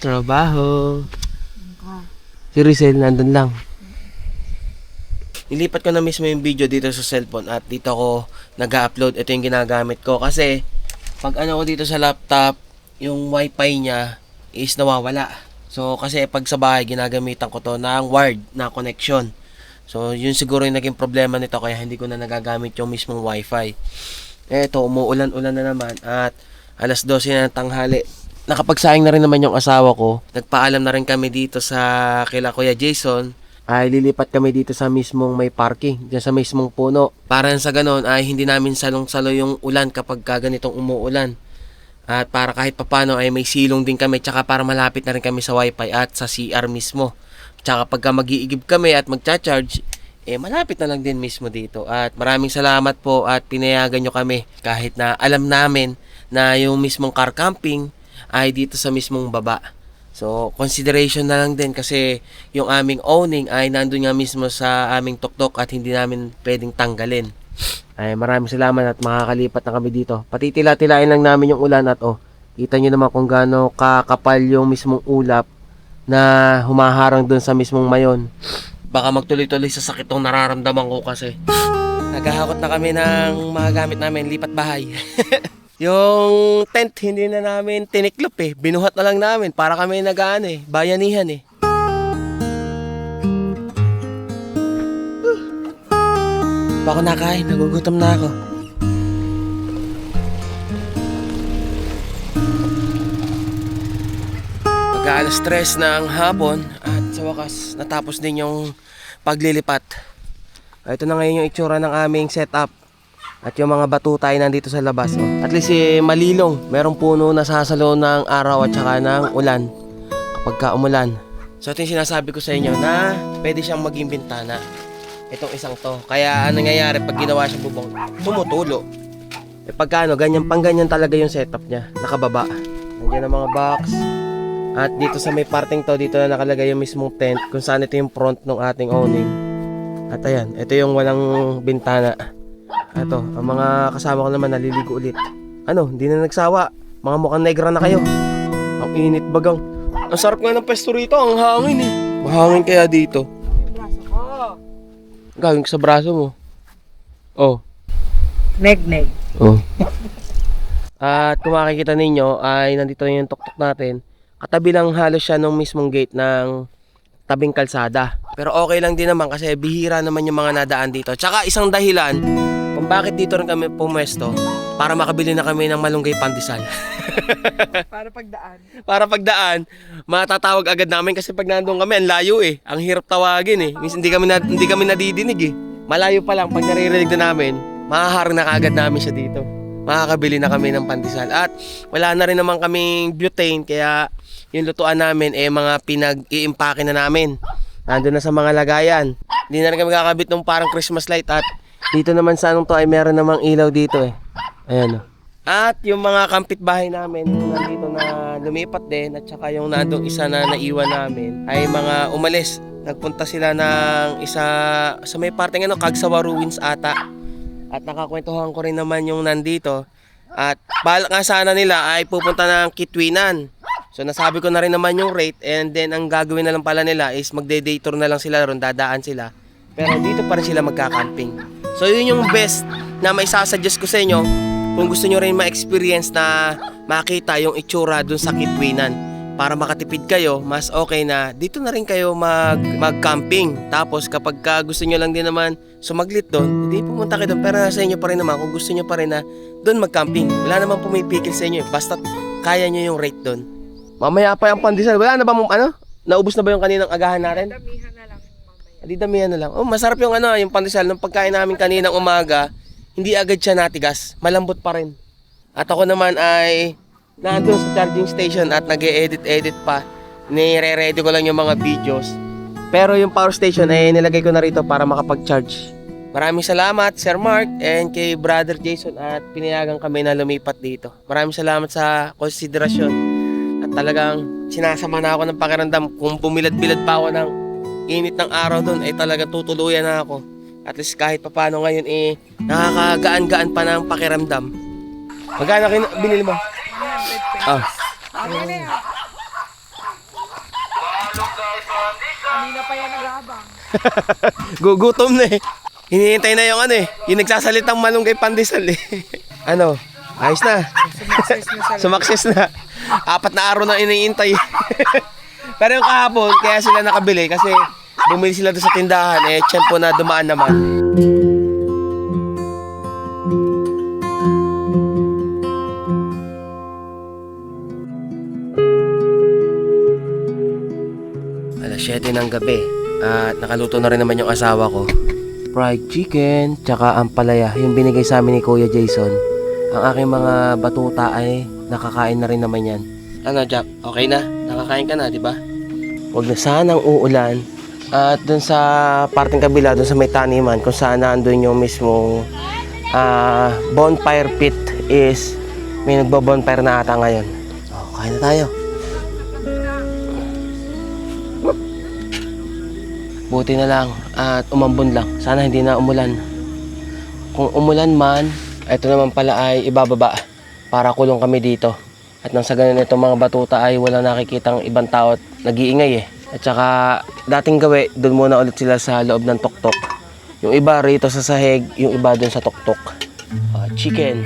Si Rizel, nandun lang. Nilipat ko na mismo yung video dito sa cellphone at dito ako nag-upload. Ito yung ginagamit ko kasi pag ano ko dito sa laptop, yung wifi niya is nawawala. So kasi pag sa bahay, ginagamitan ko to ng wired na connection. So yun siguro yung naging problema nito kaya hindi ko na nagagamit yung mismong wifi. Eto, umuulan-ulan na naman at alas 12 na ng tanghali. Nakapagsaing na rin naman yung asawa ko. Nagpaalam na rin kami dito sa kila Kuya Jason. Ay lilipat kami dito sa mismong may parking, dyan sa mismong puno. Para sa ganon ay hindi namin salong-salo yung ulan kapag ganitong umuulan. At para kahit papano ay may silong din kami, tsaka para malapit na rin kami sa wifi at sa CR mismo. Tsaka pagka mag-iigib kami at magcha-charge, malapit na lang din mismo dito. At maraming salamat po at pinayagan nyo kami kahit na alam namin na yung mismong car camping ay dito sa mismong baba. So, consideration na lang din kasi yung aming owning ay nandun nga mismo sa aming tuktok at hindi namin pwedeng tanggalin. Ay maraming salamat at makakalipat na kami dito. Patitila-tilain lang namin yung ulan at kita nyo naman kung gaano kakapal yung mismong ulap na humaharang dun sa mismong mayon. Baka magtuloy-tuloy sa sakit tong nararamdaman ko kasi. Naghahakot na kami ng mga gamit namin, lipat bahay. Yung tent, hindi na namin tiniklop eh. Binuhat na lang namin para kami nagaan eh. Bayanihan eh. Baka nakain, nagugutom na ako. Mag-aalas 3 ng hapon at sa wakas natapos din yung paglilipat. Ito na ngayon yung itsura ng aming setup. At yung mga batuta ay nandito sa labas. At least malilong. Merong puno na sasalo ng araw at saka ng ulan kapag umulan. So ito yung sinasabi ko sa inyo na pwede siyang maging bintana. Itong isang to. Kaya ano nangyayari pag ginawa siyang bubong, tumutulo. Pagka ganyan, pang ganyan talaga yung setup niya. Nakababa. Nandiyan ang mga box. At dito sa may parting to, dito na nakalagay yung mismong tent kung saan ito yung front ng ating owning. At ayan, ito yung walang bintana. Ito, ang mga kasama ko naman naliligo ulit. Ano, hindi na nagsawa. Mga mukhang negra na kayo. Ang init bagang. Ang sarap nga ng pesto rito, ang hangin eh. Mahangin kaya dito. Gawin ko sa braso mo. Oh. Neg-neg. Oh. At kung makikita ninyo ay nandito yung tuktok natin. Katabi lang halos siya nung mismong gate ng tabing kalsada. Pero okay lang din naman kasi bihira naman yung mga nadaan dito. Tsaka isang dahilan kung bakit dito rin kami pumwesto para makabili na kami ng malunggay pandesal. Para pagdaan. Para pagdaan, matatawag agad namin kasi pag nandun kami, ang layo eh. Ang hirap tawagin eh. Minsan hindi kami nadidinig eh. Malayo pa lang, pag naririnig na namin, mahaharang na kagad namin siya dito. Makakabili na kami ng pandesal. At wala na rin naman kaming butane, kaya yung lutuan namin mga pinag-iimpake na namin. Nandun na sa mga lagayan. Hindi na rin kami kakabit ng parang Christmas light. At dito naman sa anong to ay meron namang ilaw dito eh. Ayan o. At yung mga kapitbahay namin yung nandito na lumipat din at saka yung nandong isa na naiwan namin ay mga umalis. Nagpunta sila ng isa sa may parteng Kagsawa Ruins ata. At nakakwentuhan ko rin naman yung nandito. At balak nga sana nila ay pupunta ng Kitwinan. So nasabi ko na rin naman yung rate, and then ang gagawin na lang pala nila is magde-day tour na lang sila ron, dadaan sila. Pero dito pa rin sila magka-camping. So yun yung best na may sasuggest ko sa inyo kung gusto nyo rin ma-experience na makita yung itsura dun sa Kitwinan. Para makatipid kayo, mas okay na dito na rin kayo mag-camping. Tapos kapag gusto nyo lang din naman sumaglit doon, hindi pumunta kayo doon. Pero nasa inyo pa rin naman kung gusto nyo pa rin na doon mag-camping. Wala naman pumipigil sa inyo. Basta kaya nyo yung rate doon. Mamaya pa yung pandesal. Wala na ba naubos na ba yung kaninang agahan natin? Damihan na lang mamaya. Di damihan na lang. Oh, masarap yung yung pandesal. Nung pagkain namin kaninang umaga, hindi agad siya natigas. Malambot pa rin. At ako naman ay nandun sa charging station at nag-e-edit pa. Nire-ready ko lang yung mga videos. Pero yung power station ay nilagay ko na rito para makapag-charge. Maraming salamat Sir Mark and kay Brother Jason at pinayagan kami na lumipat dito. Maraming salamat sa konsiderasyon. At talagang sinasama na ako ng pakiramdam. Kung bumilad-bilad pa ako ng init ng araw doon ay talagang tutuluyan na ako. At least kahit papano ngayon nakakagaan-gaan pa ng pakiramdam. Magkano binili mo? 100 pesos. Ah. Ano na yan? Kanina pa yan nag-aabang. Gugutom na eh. Hinihintay na yung yung nagsasalitang malunggay pandesal eh. Ayos na. Sumakses na sa Sumakses na. 4 na araw na iniintay. Pero yung kahapon, kaya sila nakabili kasi bumili sila doon sa tindahan tiyempo na dumaan naman. Alas 7 ng gabi at nakaluto na rin naman yung asawa ko. Fried chicken, tsaka ampalaya, yung binigay sa amin ni Kuya Jason. Ang aking mga batuta ay nakakain na rin naman yan. Jack? Okay na? Nakakain ka na, di ba? Huwag na sanang uulan. At dun sa parting kabila, dun sa may taniman, kung saan nandun yung mismong bonfire pit is may nagbo-bonfire na ata ngayon. Kain na tayo. Buti na lang at umambon lang. Sana hindi na umulan. Kung umulan man, ito naman pala ay ibababa para kulong kami dito. At nang sa ganun itong mga batuta ay wala nakikitang ibang tao at nag-iingay eh. At saka dating gawi, doon muna ulit sila sa loob ng tuktok. Yung iba rito sa sahig, yung iba doon sa tuktok. Chicken.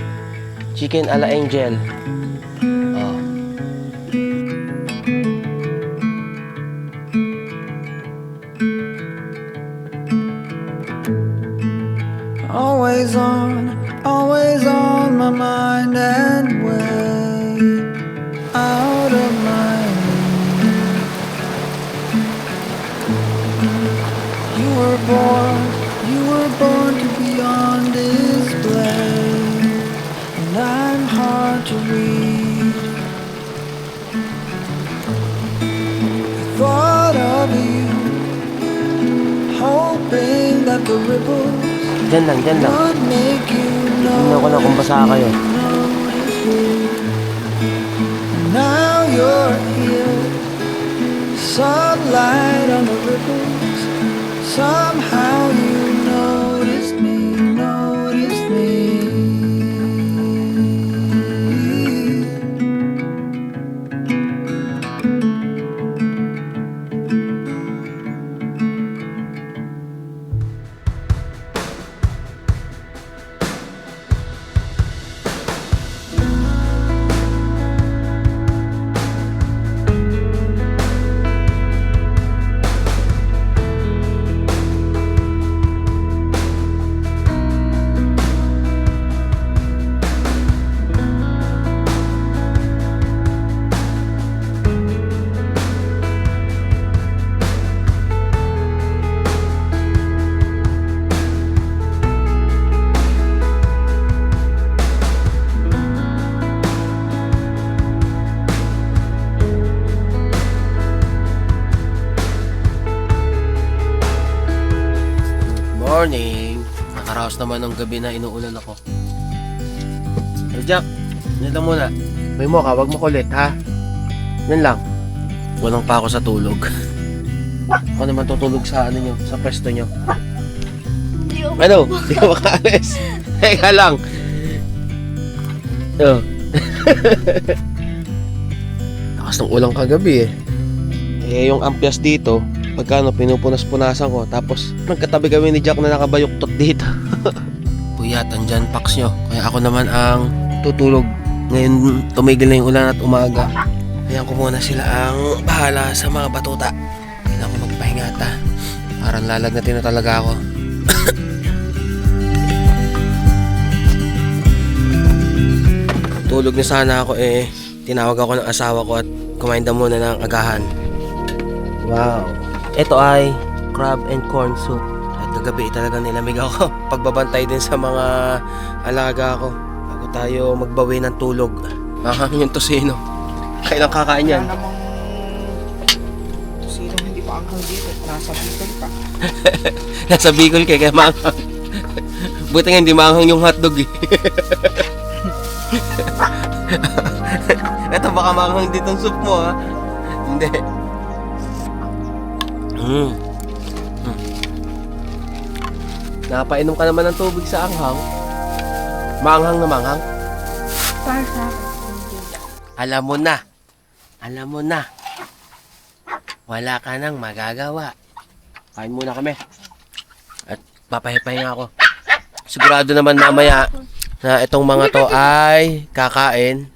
Chicken ala Angel. Always on my mind and way out of my league. You were born to be on display, and I'm hard to read. I thought of you, hoping that the ripples Diyan lang. would make you Tingnan ko lang kung basa kayo. Now you're here, sunlight on the ripples. Somehow you noticed me. Morning! Nakaraos naman ng gabi na inuulan ako. Jack, Yan lang muna. May mo ka, wag mo kulit, ha? Yan lang. Walang pa ako sa tulog. Ako naman tutulog sa ano nyo, sa pwesto nyo. Ano? Di ka makaalis. Teka lang. Oh. Lakas ng ulang kagabi eh. Eh yung ampias dito, pagkano pinupunas-punasan ko, tapos nagkatabi kami ni Jack na nakabayuktot dito. Puyat, andyan paks nyo. Kaya ako naman ang tutulog. Ngayon tumigil na yung ulan at umaga. Kaya ko muna sila ang bahala sa mga batuta. Kailangan ko magpahinga ta. Parang lalagnatin na talaga ako. Tulog na sana ako eh. Tinawag ako ng asawa ko at kumain na muna ng agahan. Wow. Ito ay crab and corn soup. At kagabi talaga nilamig ako. Pagbabantay din sa mga alaga ko. Bago tayo magbawi ng tulog. Makakami yung tosino. Kailang kakain yan? Wala namang sinong hindi pa anghang dito. Nasa Bicol pa. Nasa Bicol kaya maanghang. Buti nga hindi maanghang yung hotdog eh. Ito baka maanghang dito ang soup mo ha. Hindi. Napainom ka naman ng tubig sa anghang. Maanghang na maanghang. Para sa akin. Alam mo na. Alam mo na. Wala ka nang magagawa. Kain muna kami. At papahipahinga ako. Sigurado naman mamaya na itong mga to ay kakain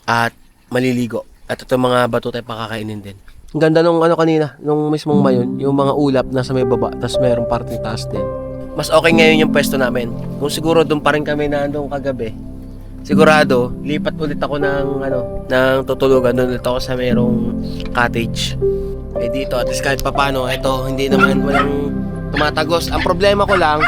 at maliligo. At itong mga bato tayo pakakainin din. Ang ganda nung ano kanina, nung mismong mayon, yung mga ulap nasa may baba, tapos mayroong parting taas din. Mas okay ngayon yung pwesto namin. Kung siguro doon pa rin kami na doon kagabi, sigurado, lipat ulit ako ng tutulugan. Doon ulit ako sa mayroong cottage. Eh dito, at least kahit papano, ito, hindi naman walang tumatagos. Ang problema ko lang,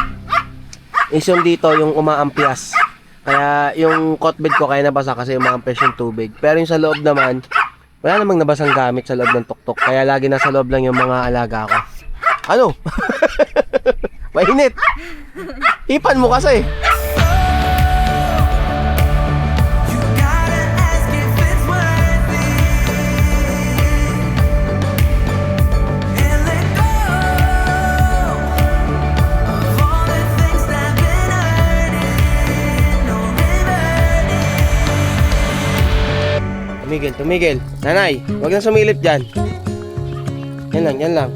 is yung dito, yung umaampias. Kaya yung cot bed ko kaya nabasa kasi umaampias yung tubig. Pero yung sa loob naman, wala namang nabasang gamit sa loob ng tuktok. Kaya lagi nasa loob lang yung mga alaga ko. Ano? Mainit. Ipan mo kasi. Tumigil. Nanay, huwag nang sumilip dyan. Yan lang.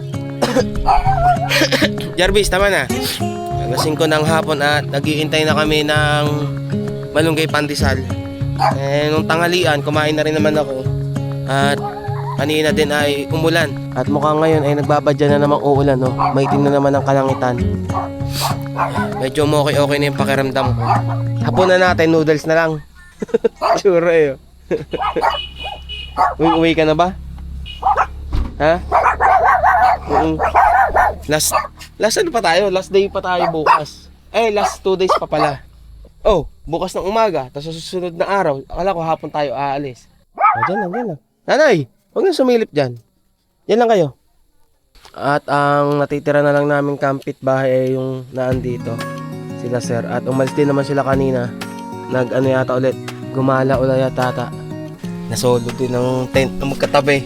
Jarvis, tama na. Alas 5 ng hapon at nag-iintay na kami ng malunggay pandesal. Eh, nung tanghalian, kumain na rin naman ako. At kanina din ay umulan. At mukhang ngayon ay nagbabadya na namang uulan. No? Maitim na naman ang kalangitan. Medyo okay na yung pakiramdam ko. Hapon na natin, noodles na lang. Sure eh. Uwi ka na ba? Ha? Last ano pa tayo? Last day pa tayo bukas. Last 2 days pa pala. Oh, bukas ng umaga, tapos sa susunod na araw, akala ko hapon tayo aalis. Diyan lang. Nanay, huwag na sumilip dyan. Yan lang kayo. At ang natitira na lang namin kampit bahay ay yung naandito. Sila sir. At umalis din naman sila kanina. Nag-ano yata ulit. Gumala ulit yata. Nasolo din ng tent na magkatabi.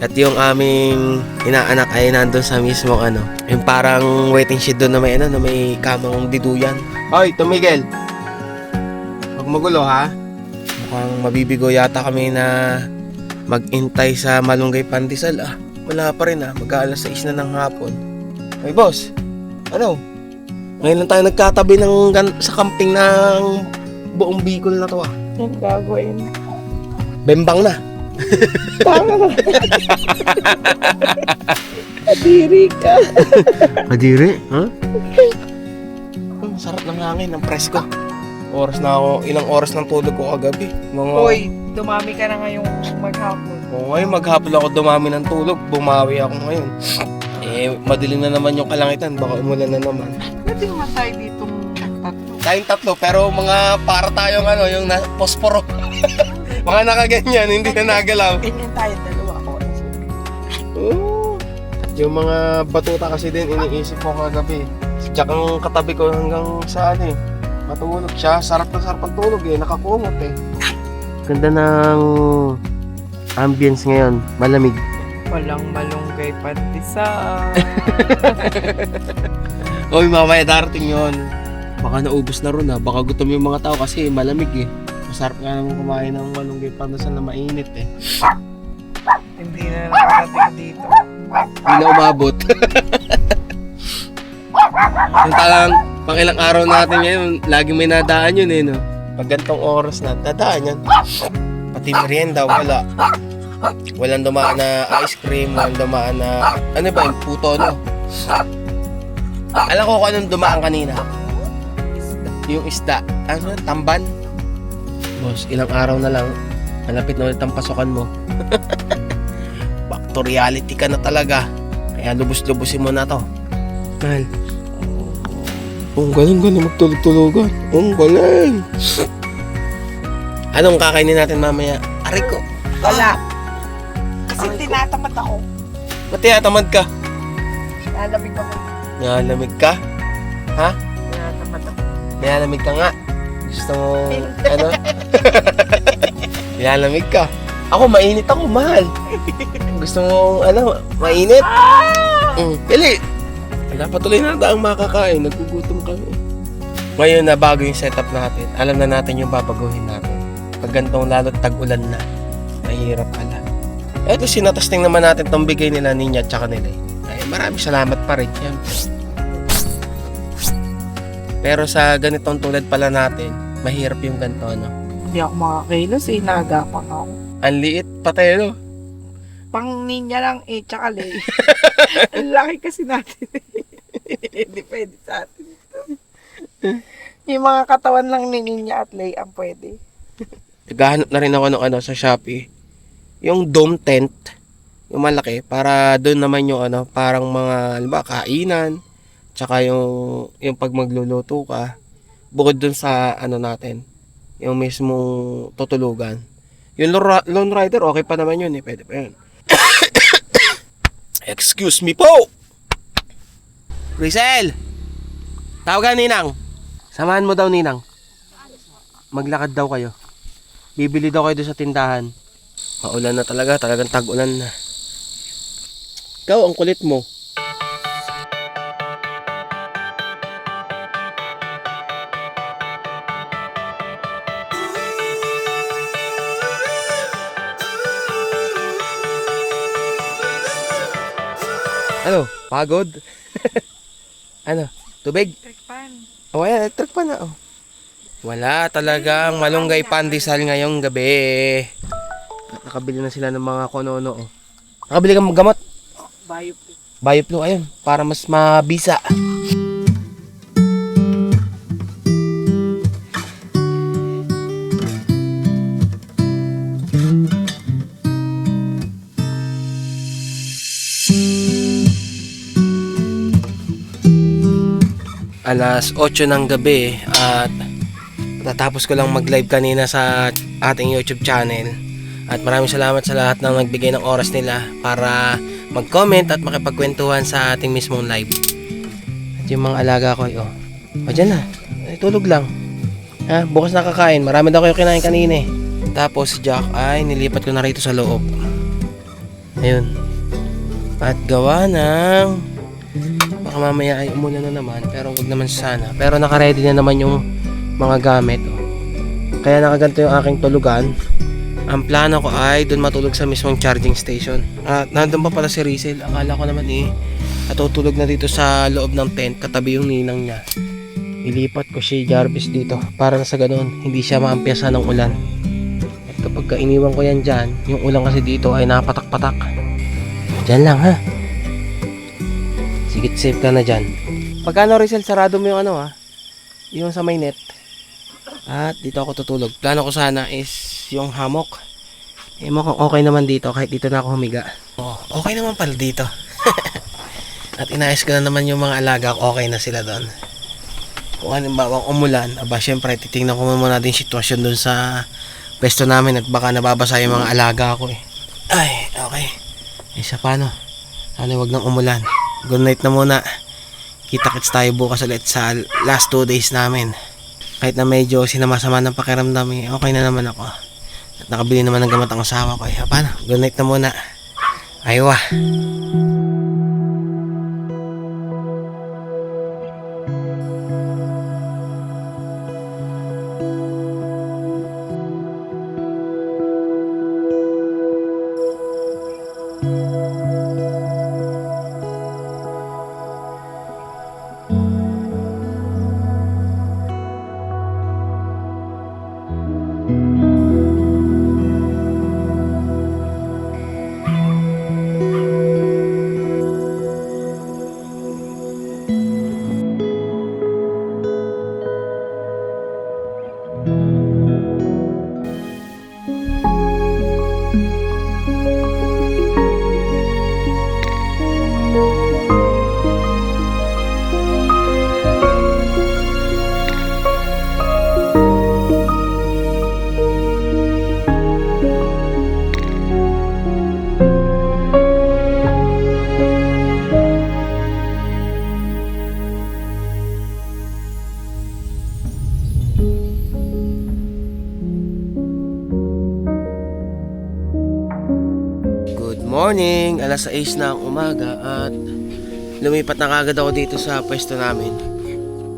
At yung aming inaanak ay nandun sa mismo yung parang waiting shed doon na may kamang diduyan. Hoy, tumigil. Huwag magulo ha. Mukhang mabibigo yata kami na mag-intay sa malunggay pandesal Wala pa rin mag-aalas 6 na ng hapon. Hey boss, ano? Ngayon lang tayo nagkatabi sa camping ng buong Bicol na to Yan gagawin. Bembang na. Tama ka. Kadiri ka. Kadiri? Huh? Sarap ng hangin, ng presko. Ilang oras ng tulog ko kagabi. Hoy, dumami ka na ngayong maghapon. Ngayon maghapon ako dumami ng tulog. Bumawi ako ngayon. Madilim na naman yung kalangitan. Baka umulan na naman. Pwede naman tayo ditong tatlo. Tayong tatlo, pero mga para tayong yung posporo. Mga nakaganyan, hindi na nagalaw. Ganyan tayo, dalawa ako. Yung mga batuta kasi din iniisip ko kagabi. Si Jack ang katabi ko hanggang sa Matulog siya. Sarap na sarap ang tulog eh. Nakakumot eh. Ganda ng ambience ngayon. Malamig. Walang malunggay pandisa. Oy, mamaya darating yun. Baka naubos na ron ha. Baka gutom yung mga tao kasi malamig eh. Masarap nga naman kumain ng malunggay pandesal na mainit eh. Hindi na nakarating dito. Hindi na umabot. Yung talang pang ilang araw natin ngayon, lagi may nadaan yun eh, no? Pag gantong oras na, dadaan yan. Pati merienda, wala. Walang dumaan na ice cream, walang dumaan na, ano ba, yung puto, no? Alam ko kung anong dumaan kanina. Yung isda. Ano, tamban? Boss, ilang araw na lang, malapit na ulit ang pasukan mo. Back to reality ka na talaga. Kaya lubos-lubusin mo na to. Mahal. Ang galing magtulog-tulogan. Ang galing. Anong kakainin natin mamaya? Aray ko. Wala. Kasi tinatamad ako. Ba't tinatamad ka? Nalamig ako. Nalamig ka? Ha? Tinatamad ako. Nalamig ka nga. Gusto mo, ano? Nilalamig ka. Ako, mainit ako, mahal. Gusto mo, ano, mainit? Pili. Wala pa tuloy na daang makakain. Nagugutom kami. Ngayon na bago yung setup natin, alam na natin yung babaguhin natin. Pag gantong lalo't tag-ulan na, mahirap pala. Eto, sinatesting naman natin tong bigay nila Ninya at saka nila. Ay, maraming salamat pa rin. Pero sa ganitong tulad pala natin, mahirap yung ganito, ano? Hindi ako makakailos eh. Nagapang ako. Ang liit patay, no? Pang Ninya lang eh. Tsaka Lay. Ang laki kasi natin. Hindi pwede sa atin ito. Yung mga katawan lang ni Ninya at Lay ang pwede. Naghahanap na rin ako ng ano sa Shopee. Yung dome tent, yung malaki, para doon naman yung ano, parang mga, alam ba, kainan, tsaka yung pag magluluto ka, bukod doon sa ano natin, yung mismong tutulugan. Yung Lone Rider, okay pa naman yun eh, pwede pa yun. Excuse me po! Rizal! Tawagan Ninang! Samahan mo daw Ninang. Maglakad daw kayo. Bibili daw kayo doon sa tindahan. Maulan na talaga, talagang tag-ulan na. Ikaw, ang kulit mo. Ano? Pagod? Ano? Tubig? Trekpan. Oh, ayan, electric pa na. Oh. Wala talagang malunggay pandesal ngayong gabi. At nakabili na sila ng mga konono. Oh. Nakabili ka ng gamot? Bioflu. Bioflu, ayun. Para mas mabisa. Alas 8 ng gabi at tatapos ko lang mag-live kanina sa ating YouTube channel. At maraming salamat sa lahat ng nagbigay ng oras nila para mag-comment at makipagkwentuhan sa ating mismong live. At yung mga alaga ko, o dyan na, tulog lang. Ha, bukas na kakain, marami daw kayo kinain kanina eh. Tapos si Jack ay nilipat ko na rito sa loob. Ayun. At gawa ng... baka mamaya ay umulan na naman, pero wag naman sana. Pero naka-ready na naman yung mga gamit. Kaya nakaganto yung aking tulugan. Ang plano ko ay doon matulog sa mismong charging station. At nandun pa pala si Rizel. Akala ko naman natutulog na dito sa loob ng tent, katabi yung ninang niya. Ilipat ko si Jarvis dito para na sa ganoon hindi siya maampyasa ng ulan. At kapag iniwan ko yan dyan, yung ulan kasi dito ay napatak-patak. Dyan lang ha. Sige, safe ka na dyan. Pagkano Rizel, sarado mo yung yung sa may net. At dito ako tutulog. Plano ko sana is yung hammock. Mukhang okay naman dito kahit dito na ako humiga. Okay naman pala dito. At inayos ko na naman yung mga alaga ko. Okay na sila doon. Kung halimbawa umulan, syempre titingnan ko muna din sitwasyon doon sa pwesto namin at baka nababasa yung mga alaga ko eh. Ay, okay. Isa paano? Sana wag nang umulan. Good night na muna. Kita-kits tayo bukas ulit sa last 2 days namin. Kahit na medyo sinamasama ng pakiramdam eh, okay na naman ako. At nakabili naman ng gamot ang asawa ko. Paano? Good night na muna. Aywa. Good morning! Alas 6 na ang umaga at lumipat na kagad ako dito sa pwesto namin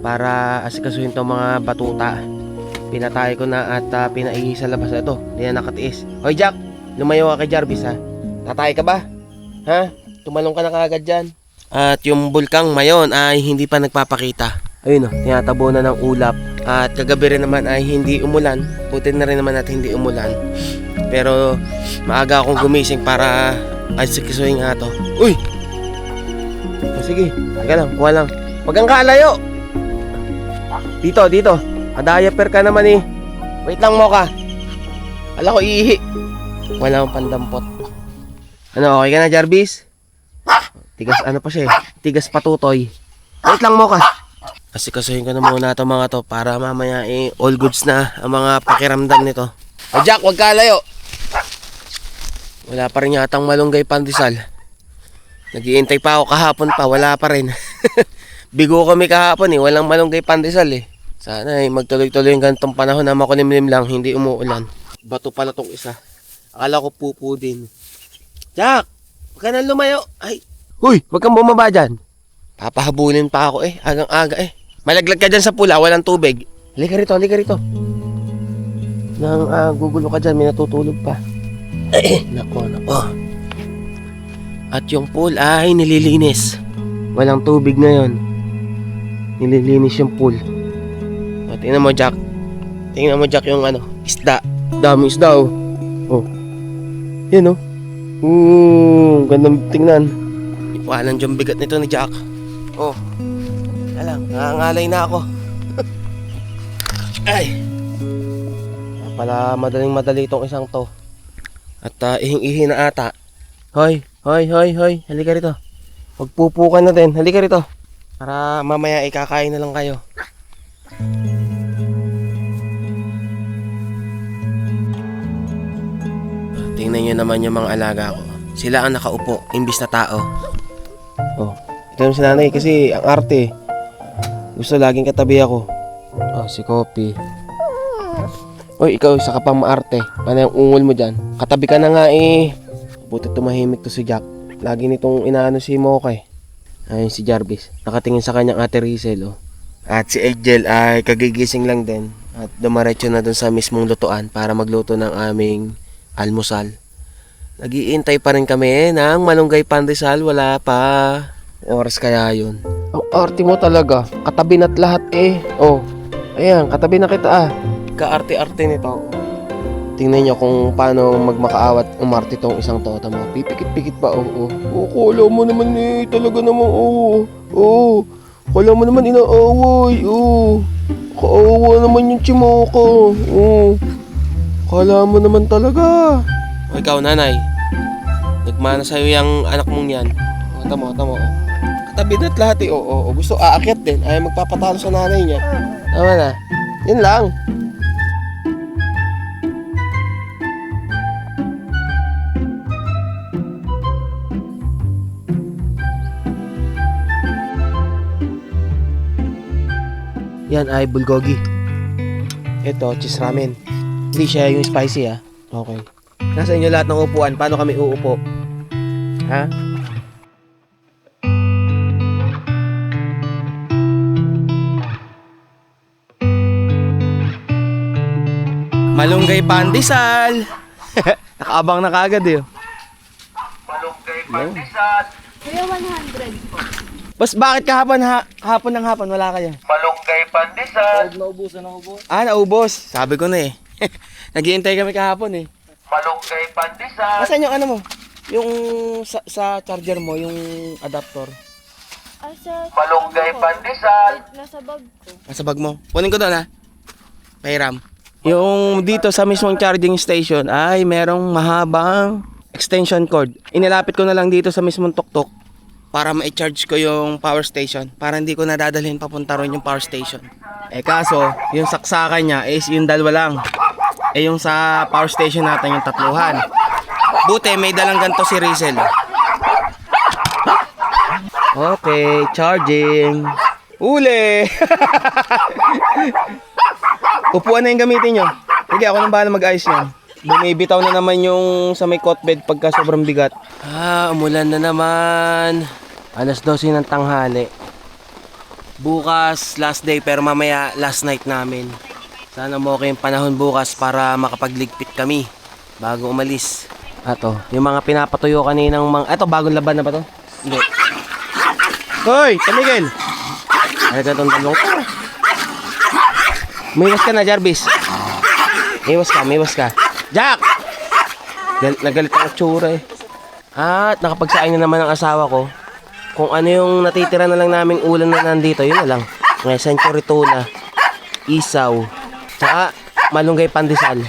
para asikasuhin tong mga batuta. Pinatay ko na at pinaihi sa labas. Ito, hindi na nakatiis. Hoy Jack, lumayo ka kay Jarvis ha. Tatay ka ba? Ha? Tumalong ka na kagad dyan. At yung bulkang mayon ay hindi pa nagpapakita. Ayun o, tinatabo na ng ulap. At kagabi rin naman ay hindi umulan. Buti na rin naman at hindi umulan. Pero maaga akong gumising para asikasuhin nga to. Uy! Sige, teka lang, kuha lang. Huwag kang kalayo! Dito. Kadayaper ka naman eh. Wait lang mo ka. Ala ko iihi. Wala akong pandampot. Ano, okay ka na Jarvis? Tigas ano pa siya eh. Tigas patutoy. Wait lang mo ka. Asikasuhin ko na muna itong mga to para mamaya eh all goods na ang mga pakiramdam nito. O Jack, huwag kalayo! Wala pa rin yatang malunggay pandesal. Nag-iintay pa ako kahapon pa, wala pa rin. Bigo kami kahapon eh, walang malunggay pandesal eh. Sana eh, magtuloy-tuloy yung ganitong panahon na makulimlim lang, hindi umuulan. Bato pala tong isa. Akala ko pupu din. Jack! Huwag ka na lumayo. Ay! Huy! Huwag kang bumaba dyan. Papahabulin pa ako eh, agang-aga eh. Malaglag ka dyan sa pula, walang tubig. Halika rito. Nang gugulo ka dyan, may natutulog pa. Nako. At yung pool ay nililinis. Walang tubig ngayon. Nililinis yung pool. O, tingnan mo Jack yung isda. Dami isda oh. Oh. Yan oh. Gandang tingnan. Ipalan yung bigat nito ni Jack. Oh. Alam, nangangalay na ako. Ay. Pala madaling-madali itong isang to. At ihing-ihi na ata. Hoy. Halika rito. Magpupukan na din. Halika rito. Para mamaya ikakain na lang kayo. Tingnan nyo naman yung mga alaga ko. Sila ang nakaupo, imbis na tao. Oh, ito yung si nanay kasi ang arte. Gusto laging katabi ako. Oh, si Kopi. Oy, ikaw, isa ka pang maarte. Paano yung ungol mo dyan? Katabi ka na nga eh. Buti tumahimik to si Jack. Lagi nitong inaano si Mokay. Ayun si Jarvis. Nakatingin sa kanyang ate Rizel, oh. At si Angel ay kagigising lang din. At dumaretso na dun sa mismong lutuan para magluto ng aming almusal. Nag-iintay pa rin kami ng malunggay pandesal. Wala pa. Oras kaya yun. Ang arte mo talaga. Katabi na't lahat eh. Oh, ayan, katabi na kita ah. Kaarte-arte nito. Tingnan nyo kung paano magmakaawat umarte tong isang tota mo. Pipikit-pikit pa, oo. Kala mo naman eh, talaga naman, oo. Kala mo naman inaaway, oo. Kaawa naman yung chimoko, oo. Kala mo naman talaga. O ikaw, nanay. Nagmana sa'yo yung anak mong yan. Tama. Katabi na't lahat eh, oo. Gusto aakyat din, ay magpapatalo sa nanay niya. Tama na. Yun lang. Yan ay bulgogi. Ito, cheese ramen. Hindi siya yung spicy ah. Okay. Nasa inyo lahat ng upuan. Paano kami uupo? Ha? Malunggay pandesal. Nakaabang na kagad eh. Malunggay pandesal. Kuya, 100 po. Boss, bakit hapon ng hapon wala kayo? Malunggay pandesal. Naubos. Sabi ko na eh. Naghihintay kami kahapon eh. Malunggay pandesal. Asan yung ano mo? Yung sa charger mo, yung adapter. Malunggay pandesal. Nasa bag ko. Nasa bag mo. Kunin ko doon ha. Pahiram. Yung dito sa mismong charging station ay merong mahabang extension cord. Inilapit ko na lang dito sa mismong tuktok para ma-charge ko yung power station. Para hindi ko nadadalhin papunta ron yung power station. Kaso, yung saksakan niya is yung dalawa lang. Yung sa power station natin yung tatluhan. Buti, may dalang ganito si Rizel. Okay, charging. Uli! Upuan na yung gamitin nyo. Sige, ako nang bahala mag-ayos yan. Bumibitaw na naman yung sa may cot bed pagka sobrang bigat. Umulan na naman. 12:00 ng tanghali. Bukas, last day, pero mamaya last night namin. Sana mo okay yung panahon bukas para makapagligpit kami bago umalis. Ato, yung mga pinapatuyo kaninang mga... Eto, bagong laban na ba to? Hindi. Hoy, Kamigel! Ano ganitong dalawang to? Umiwas ka na, Jarvis. Umiwas ka. Jack! Nagalit ang tsura eh. At nakapagsaing na naman ang asawa ko. Kung ano yung natitira na lang naming ulam na nandito, yun na lang. May century tuna, isaw, tsaka malunggay pandesal.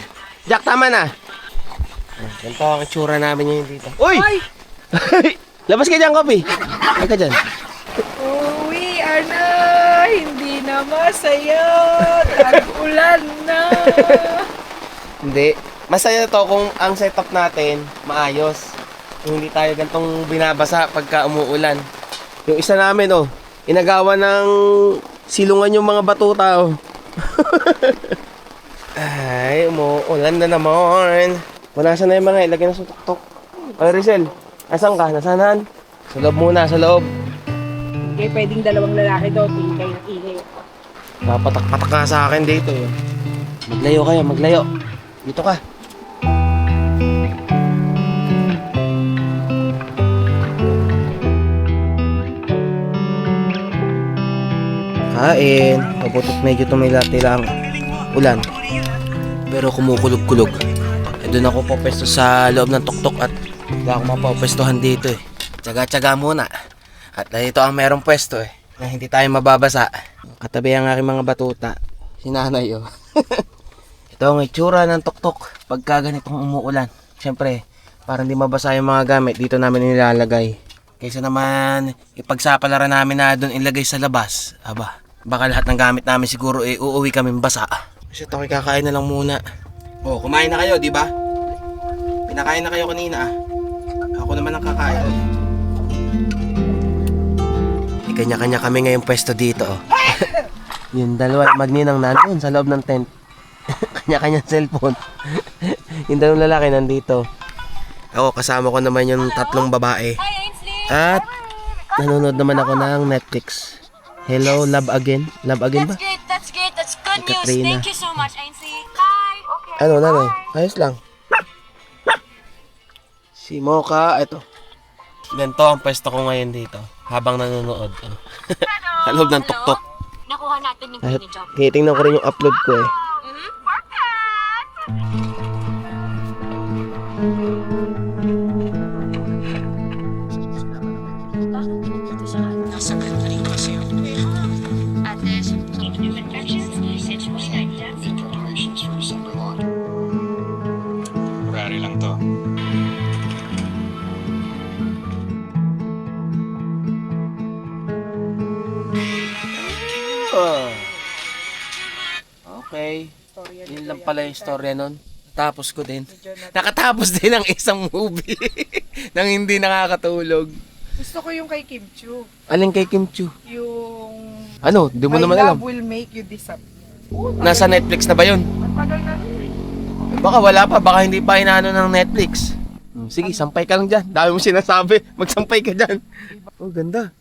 Jack, tama na! Ganito ang itsura namin ngayon dito. Uy! Labas ka dyan, Kopi. Ay ka dyan. Uwi, ana, hindi na masaya. Tag-ulan na. Hindi. Masaya to kung ang setup natin maayos. Kung hindi tayo gantong binabasa pagka umuulan. Yung isa namin, inagawa ng silungan yung mga batuta, Ay, umuulan na naman. Punasan na yung mga ilagay na sa tuktok. Ay, Rizel, asan ka? Nasanahan? Sa loob muna, sa loob. Hindi pwedeng dalawang lalaki doon. Ingay ng ingay. Papatak-patak ka sa akin dito. Maglayo kayo, maglayo. Dito ka. Kain. Paputok medyo tumila-tila ang ulan. Pero kumukulog-kulog. Doon ako popwesto sa loob ng tuktok at hindi ako mapapwestohan dito eh. Tsaga-tsaga muna. At dito ang merong pwesto eh. Na hindi tayo mababasa. Katabi ang aking mga batuta. Si nanay Ito ang itsura ng tuktok pagka ganitong umuulan. Siyempre, para hindi mabasa yung mga gamit, dito namin nilalagay. Kaysa naman ipagsapalaran namin na doon ilagay sa labas. Baka lahat ng gamit namin siguro uuwi kami basa. Kasi ito, kakain na lang muna. Kumain na kayo, di ba? Pinakain na kayo kanina Ako naman ang kakain. Kanya-kanya kami ngayong pwesto dito Yung dalawa magninang nandun sa loob ng tent. Kanya-kanyang cellphone. Yung dalawang lalaki nandito. Ako, kasama ko naman yung tatlong babae. At nanonood naman ako ng Netflix. Hello, Love Again. Love Again ba? That's great. That's good news. Katrina. Thank you so much, Ainsley. Bye. Okay. Ano, nanay? Ayos lang. Si Mocha, ito. Ganito ang pwesto ko ngayon dito. Habang nanonood. Sa loob ng tuktok. Nakuha natin yung At job. tingnan ko rin yung upload ko eh. Temporary lang to. Okay. Yun lang pala yung storya nun. Tapos ko din. Nakatapos din ang isang movie nang hindi nakakatulog. Gusto ko yung kay Kim Chu. Alin kay Kim Chu? Yung... Ano? Di mo My naman alam. love will make you disappear. Nasa Netflix na ba yun? Matagal na rin. Baka wala pa, baka hindi pa inaano ng Netflix. Sige, sampay ka lang dyan. Dami mo sinasabi, magsampay ka dyan. Oh, ganda.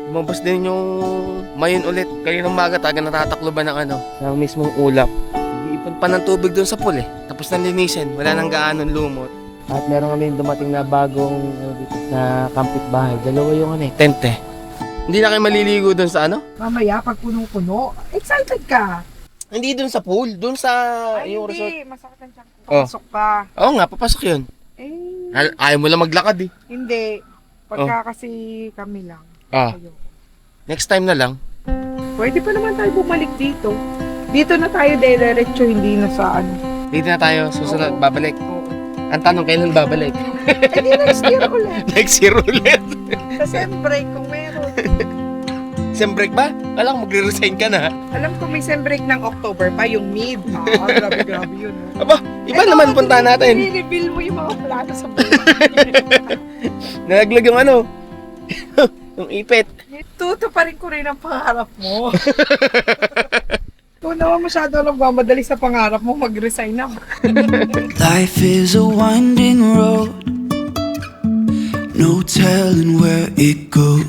Lumabas din yung mayon ulit. Kayo ng maga taga natatakloban ng ano, ng mismong ulap. Iipon pa ng tubig doon sa pool eh. Tapos nang linisin, wala nang gaanong lumot. At meron kami dumating na bagong dito, na kapitbahay. Dalawa yung ano eh, tent eh. Hindi na kayo maliligo doon sa ano? Mamaya, pag punong-puno, excited ka. Hindi doon sa pool, doon sa Ay, yung hindi. resort. Masakit ang tiyan ko. Oh. Pasok ka. Oo nga, papasok yun. Eh, Ayaw mo lang maglakad eh. hindi. Pagka kasi kami lang. Ah, Ayoko. next time na lang. Pwede pa naman tayo bumalik dito. Dito na tayo diretso, hindi na sa ano. Dito na tayo, susunod, Oo. babalik. Ang tanong, kailan babalik? Eh, di next year ulit. Next year ulit. Sa sem break kung meron. Sem break ba? Alam ko, magre-resign ka na. Alam ko may sem break ng October pa, yung mid. Ah, grabe yun. No? Aba, iba naman punta natin. I-reveal mo yung mga plano sa buhay. Nalaglag yung ano, yung ipit. Tuto pa rin ko rin ang pangarap mo. Kung naman masyado lang madali sa pangarap mo, mag-resign na. Life is a winding road, no telling where it goes.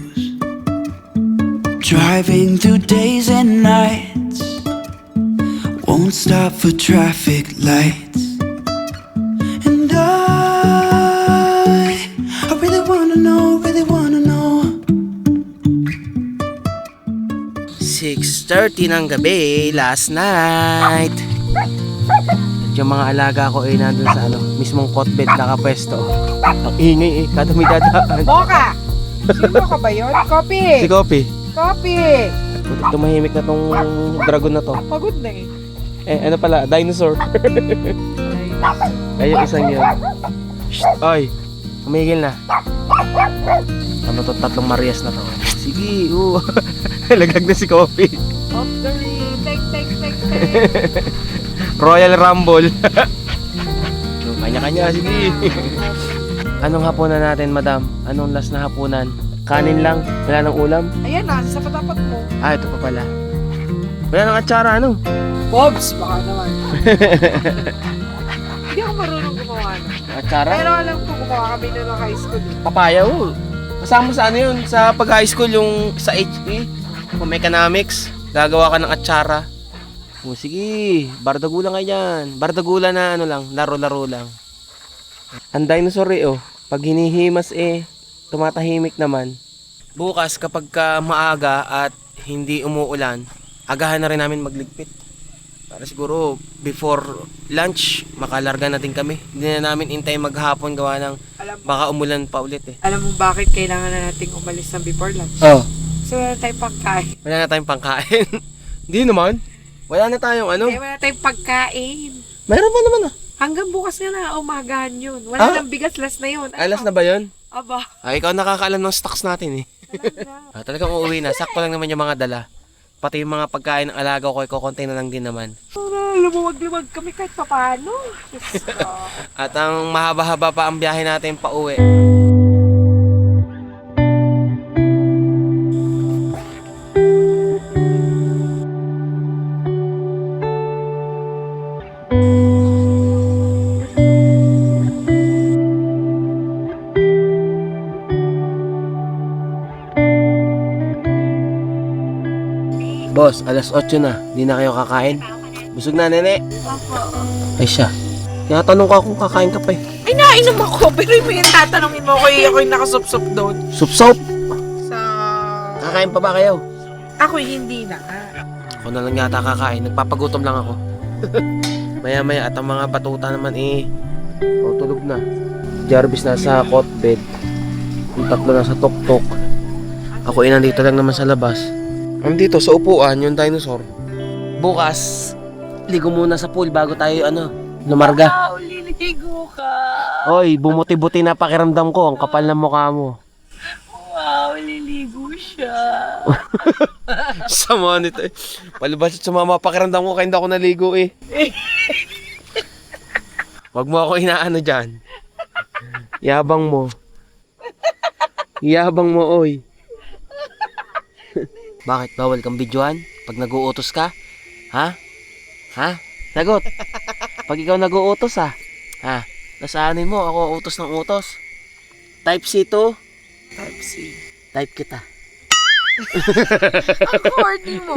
Driving through days and nights, won't stop for traffic lights. And I really wanna know, 6:30 ng gabi, last night. At yung mga alaga ko ay nandun sa ano, mismong cotbed nakapwesto. Ang ingay eh, kada may dadaan. Moka! Sino ka ba yun? Copy! Si Kopi. Copy! Tumahimik na tong dragon na to. Pagod na eh. Eh, ano pala, dinosaur. Ay, yung isang yun. Shh, oy, humigil na. Ano to, tatlong Marias na to. Sige, lagag na si Kopi. Off the ring. Take. Royal Rumble. Kanya-kanya, sige. Anong hapunan natin, madam? Anong last na hapunan? Kanin lang? Wala nang ulam? Ayan na, sa patapat mo. Ah, ito pa pala. Wala nang atsara, ano? Bobs, baka naman. Hindi ako marunong gumawa na. Atsara? Pero alam ko gumawa kami na ng high school. Papaya, Kasama sa ano yun? Sa pag-high school, yung sa HE, kung economics, gagawa ka ng atsara. Sige, bardagulan ka dyan. Bardagulan na ano lang, laro-laro lang. Ang dinosaur pag hinihimas tumatahimik naman. Bukas kapag maaga at hindi umuulan, agahan na rin namin magligpit. Para siguro before lunch, makalarga na din kami. Hindi na namin intay maghapon gawa ng baka umulan pa ulit Alam mo bakit kailangan na nating umalis ng before lunch? Oh. So wala tayong pagkain. Wala na tayong pangkain. Hindi naman. Wala na tayong ano. Wala tayong pagkain. Meron pa naman Hanggang bukas nga na umagahan yun. Wala nang bigas, last na yun. Alas na ba yun? Aba. Ikaw nakakaalam ng stocks natin Talaga. Talagang uuwi na. Sakto lang naman yung mga dala. Pati yung mga pagkain ng alaga ko, ikokontay na lang din naman. Lumuwag-luwag kami kahit papaano. At ang mahaba-haba pa ang biyahe natin pa uwi. Boss, alas 8 na. Di na kayo kakain? Busog na, nene? Ay siya. Tinatanong ka kung kakain ka pa Ay, nainom ako. Pero yung tatanungin mo ko, ako yung nakasup-sup doon. Sup-sup? Sa... Kakain pa ba kayo? Ako hindi na. Ako na lang yata kakain. Nagpapagutom lang ako. Maya-maya at ang mga batuta naman tulog na. Jarvis nasa cotbed. Yung tatlo nasa tuktok. Ako nandito lang naman sa labas. Dito sa upuan, yung dinosaur. Bukas, ligo muna sa pool bago tayo lumarga. Wow, liligo ka. Oy, bumuti-buti na pakiramdam ko. Ang kapal ng mukha mo. Wow, liligo siya. Sama nito Palibas at sumama pakiramdam ko kaya hindi ako naligo Wag mo ako inaano dyan. Yabang mo. Yabang mo, oy. Bakit? Bawal kang videoan? Pag nag-uutos ka? Ha? Ha? Sagot. Pag ikaw nag-uutos ha? Ha? Nasanin mo, ako utos ng utos. Type C to? Type C. Type kita. Ang corny mo.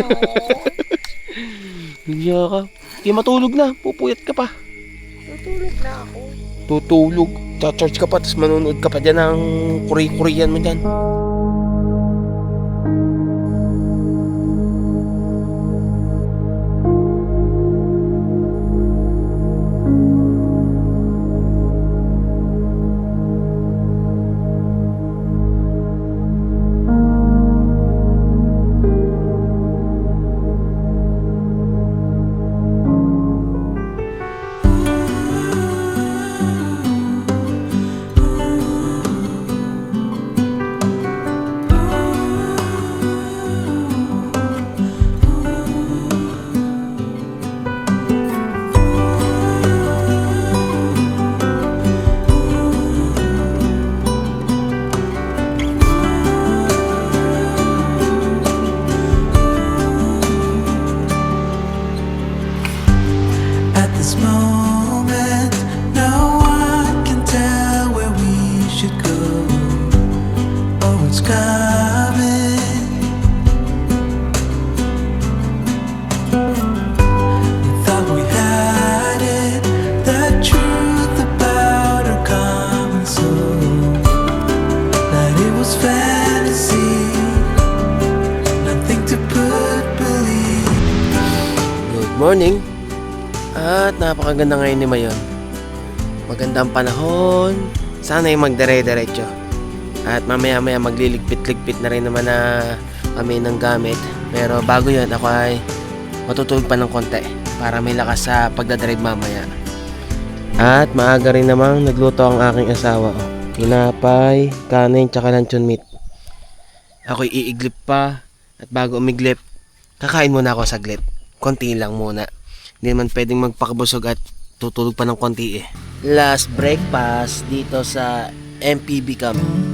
Hindi ka. Hindi matulog na. Pupuyat ka pa. Tutulog na ako. Tutulog. Cha-charge ka pa, tapos manonood ka pa dyan ng Korean mo dyan. At this moment, no one can tell where we should go. Oh, it's coming. We thought we had it, the truth about our common soul. That it was fantasy, nothing to put belief. Good morning. At napakaganda ngayon ni Mayon. Magandang panahon. Sana yung magdire-diretso. At mamaya-maya magliligpit-ligpit na rin naman na kami ng gamit. Pero bago yun, ako ay matutulog pa ng konti para may lakas sa pagdadrive mamaya. At maaga rin namang nagluto ang aking asawa. Tinapay, kanin, tsaka luncheon meat. Ako'y iiglip pa. At bago umiglip, kakain muna ako saglit. Konti lang muna. Hindi naman pwedeng magpakabusog at tutulog pa ng konti eh. Last breakfast dito sa MPB kami.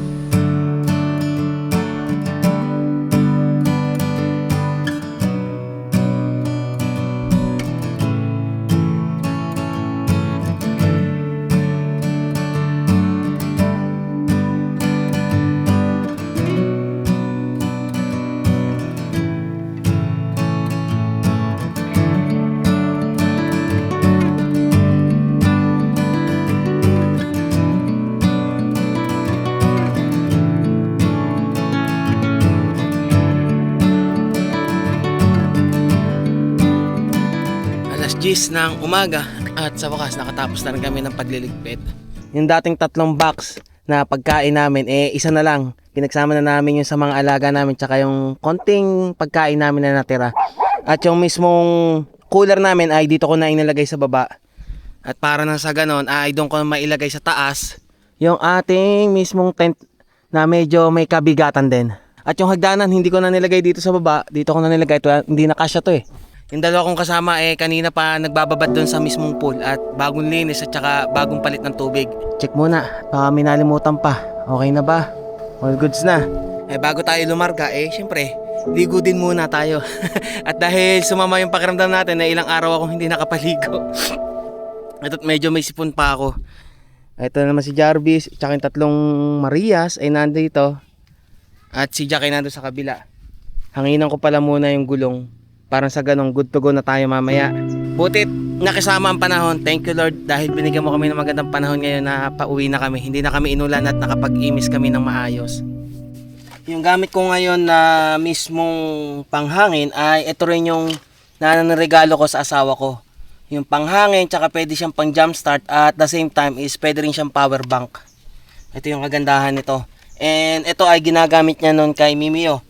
Alas 10 ng umaga at sa wakas nakatapos na rin kami ng pagliligpit. Yung dating 3 box na pagkain namin, isa na lang. Pinagsama na namin yung sa mga alaga namin tsaka yung konting pagkain namin na natira. At yung mismong cooler namin ay dito ko na inilagay sa baba. At para na sa ganon ay doon ko na mailagay sa taas yung ating mismong tent na medyo may kabigatan din. At yung hagdanan hindi ko na nilagay dito sa baba, dito ko na nilagay ito, hindi na kasya to eh. Yung dalawa kong kasama kanina pa nagbababad doon sa mismong pool at bagong linis at saka bagong palit ng tubig. Check muna, baka may nalimutan pa. Okay na ba? All goods na. Bago tayo lumarga syempre, ligo din muna tayo. At dahil sumama yung pakiramdam natin na ilang araw akong hindi nakapaligo. At medyo may sipon pa ako. Ito naman si Jarvis, tsaka yung 3 Marias ay nandito. At si Jack ay nandito sa kabila. Hanginan ko pala muna yung gulong. Parang sa ganong good to go na tayo mamaya. Butit nakisama ang panahon. Thank you Lord dahil binigyan mo kami ng magandang panahon ngayon na pauwi na kami. Hindi na kami inulan at nakapag-imis kami ng maayos. Yung gamit ko ngayon na mismong panghangin ay ito rin yung nananregalo ko sa asawa ko. Yung panghangin tsaka pwede siyang pang jumpstart at the same time is pwede rin siyang power bank. Ito yung kagandahan nito. And ito ay ginagamit niya noon kay Mimio.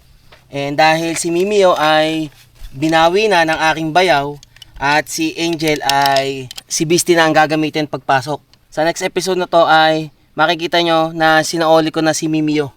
And dahil si Mimio ay binawi na ng aking bayaw at si Angel ay si Beastie na ang gagamitin pagpasok. Sa next episode na to ay makikita nyo na sinaoli ko na si Mimio.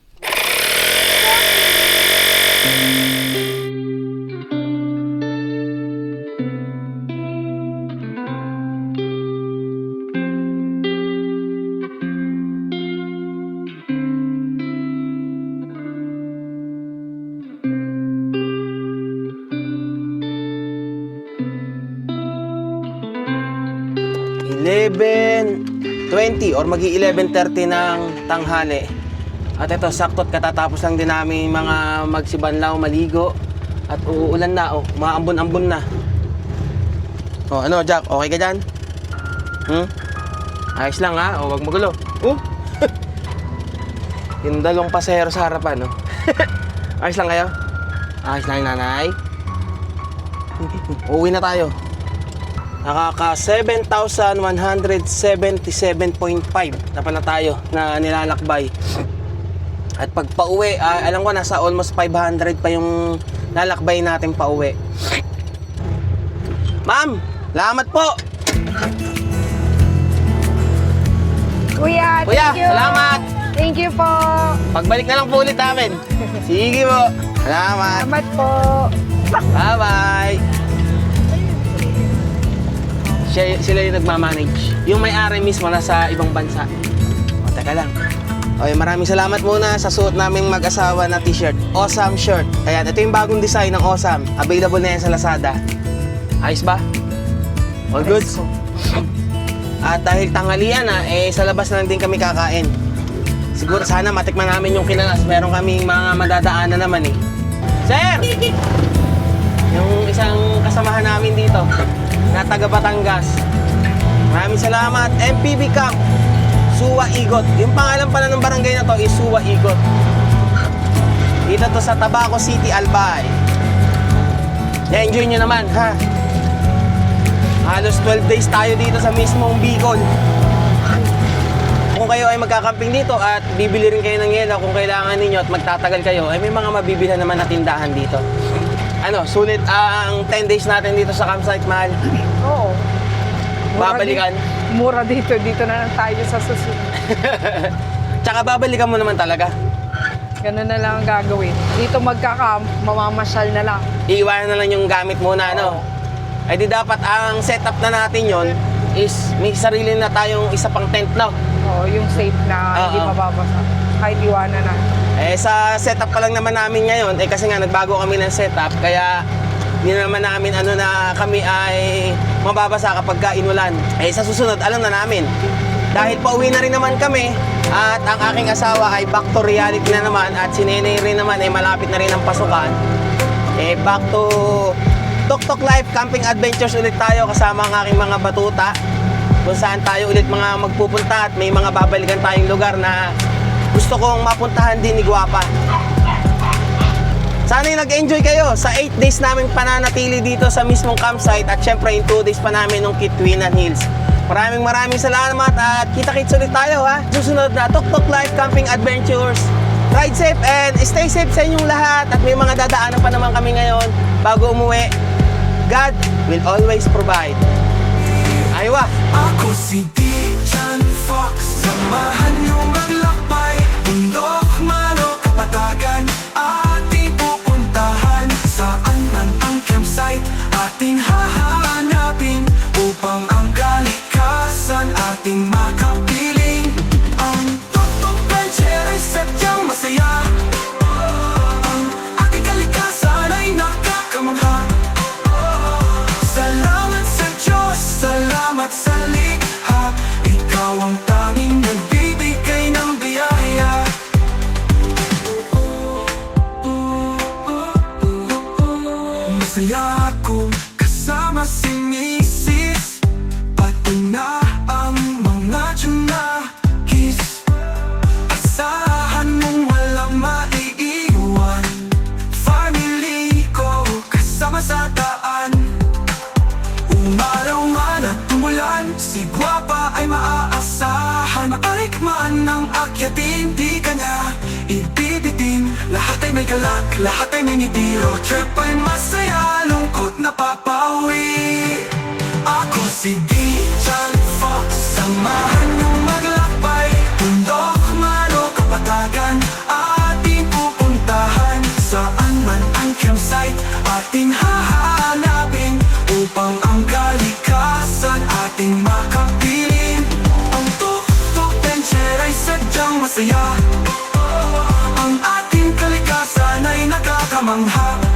11:20 or magi-11:30 ng tanghali. At ito, sakto't katatapos lang din namin mga magsibanlaw, maligo. At uulan na, maambon-ambon na. Ano Jack, okay ka dyan? Ayos lang ha, wag magulo. Yung dalawang pasahero sa harapan, no? Ayos lang kayo? Ayos lang yung nanay. Uuwi na tayo. Nakaka 7,177.5 na pala tayo na nilalakbay. At pag pauwi, alam ko nasa almost 500 pa yung lalakbay natin pauwi. Ma'am, salamat po! Kuya, Kuya, thank you. salamat! Thank you po. Pagbalik na lang po ulit namin. Sige po. Salamat. Salamat po. Bye-bye. Sila yung nagmamanage. Yung may-ari mismo nasa ibang bansa. Teka lang. Okay, maraming salamat muna sa suot naming mag-asawa na t-shirt. Awesome shirt. Ayan, ito yung bagong design ng Awesome. Available na yan sa Lazada. Ayos ba? All good? At dahil tanghalian na, sa labas na lang din kami kakain. Siguro sana matikman namin yung kinalas. Meron kaming mga madadaanan naman eh. Sir! Yung isang kasamahan namin dito na taga Batangas. Maraming salamat. MPB Camp. Suwa Igot. Yung pangalan pala ng barangay na to is Suwa Igot. Dito to sa Tabaco City, Albay. Na-enjoy nyo naman, ha? Halos 12 days tayo dito sa mismong Bicol. Kung kayo ay magkakamping dito at bibili rin kayo ng yelo kung kailangan ninyo at magtatagal kayo, ay may mga mabibilhan naman na tindahan dito. Ano, sulit ang 10 days natin dito sa campsite, mahal. Oo. Babalikan. Mura dito. Dito na lang tayo sa susunod. Tsaka babalikan mo naman talaga. Ganun na lang ang gagawin. Dito magka-camp, mamamasyal na lang. Iiwanan na lang yung gamit muna, no? Ay di dapat ang setup na natin yon is may sarili na tayong isa pang tent, no? Oo, yung safe na hindi mababasa. Kahit iwanan na. Sa setup pa lang naman namin ngayon, kasi nga nagbago kami ng setup, kaya hindi naman namin na kami ay mababasa kapag inulan. Sa susunod, alam na namin. Dahil pauwi na rin naman kami, at ang aking asawa ay back to reality na naman, at si Nenay rin naman ay malapit na rin ang pasukan. Back to Tok Tok Life Camping Adventures ulit tayo kasama ang aking mga batuta. Kung saan tayo ulit mga magpupunta at may mga babalikan tayong lugar na gusto kong mapuntahan din ni Guapa. Sana'y nag-enjoy kayo sa 8 days namin pananatili dito sa mismong campsite at syempre yung 2 days pa namin ng Kitwinan Hills. Maraming salamat at kita-kits ulit tayo, ha. Susunod na Tok Tok Life Camping Adventures. Ride safe and stay safe sa inyong lahat at may mga dadaanan pa naman kami ngayon bago umuwi. God will always provide. Aywa! Ako si Dijan Fox. Samahan niyo maglakbay. Bundok, manok, kapatagan. Ating pupuntahan. Saan man ang campsite ating hahanapin upang ang kalikasan ating makapiling. Ang Tok Tok Venture ay sadyang masaya. Ang ating kalikasan ay nakakamangha. Salamat sa Diyos, salamat sa likha. Ikaw ang tanging nagbibigay ng biyaya. Masaya ako kasama si Mrs. Pati na ang mga junakis. Asahan mong walang maiiwan. Family ko kasama sa daan. Umaraw man at tumulan, si Guapa ay maaasahan. Maarik man ng akyatin, di ka na ibibitin. Lahat ay may galak, lahat ay may nitiro. Trip ay masaya, lungkot na papawi. Ako si Dijan Fox. Samahan niyong maglakbay. Bundok, manok, kapatagan. Ating pupuntahan. Saan man ang campsite ating hahanapin upang ang kalikasan ating makapiling. Ang Tok Tok Venture ay sadyang masaya. Ang ating kalikasan ay nakakamangha.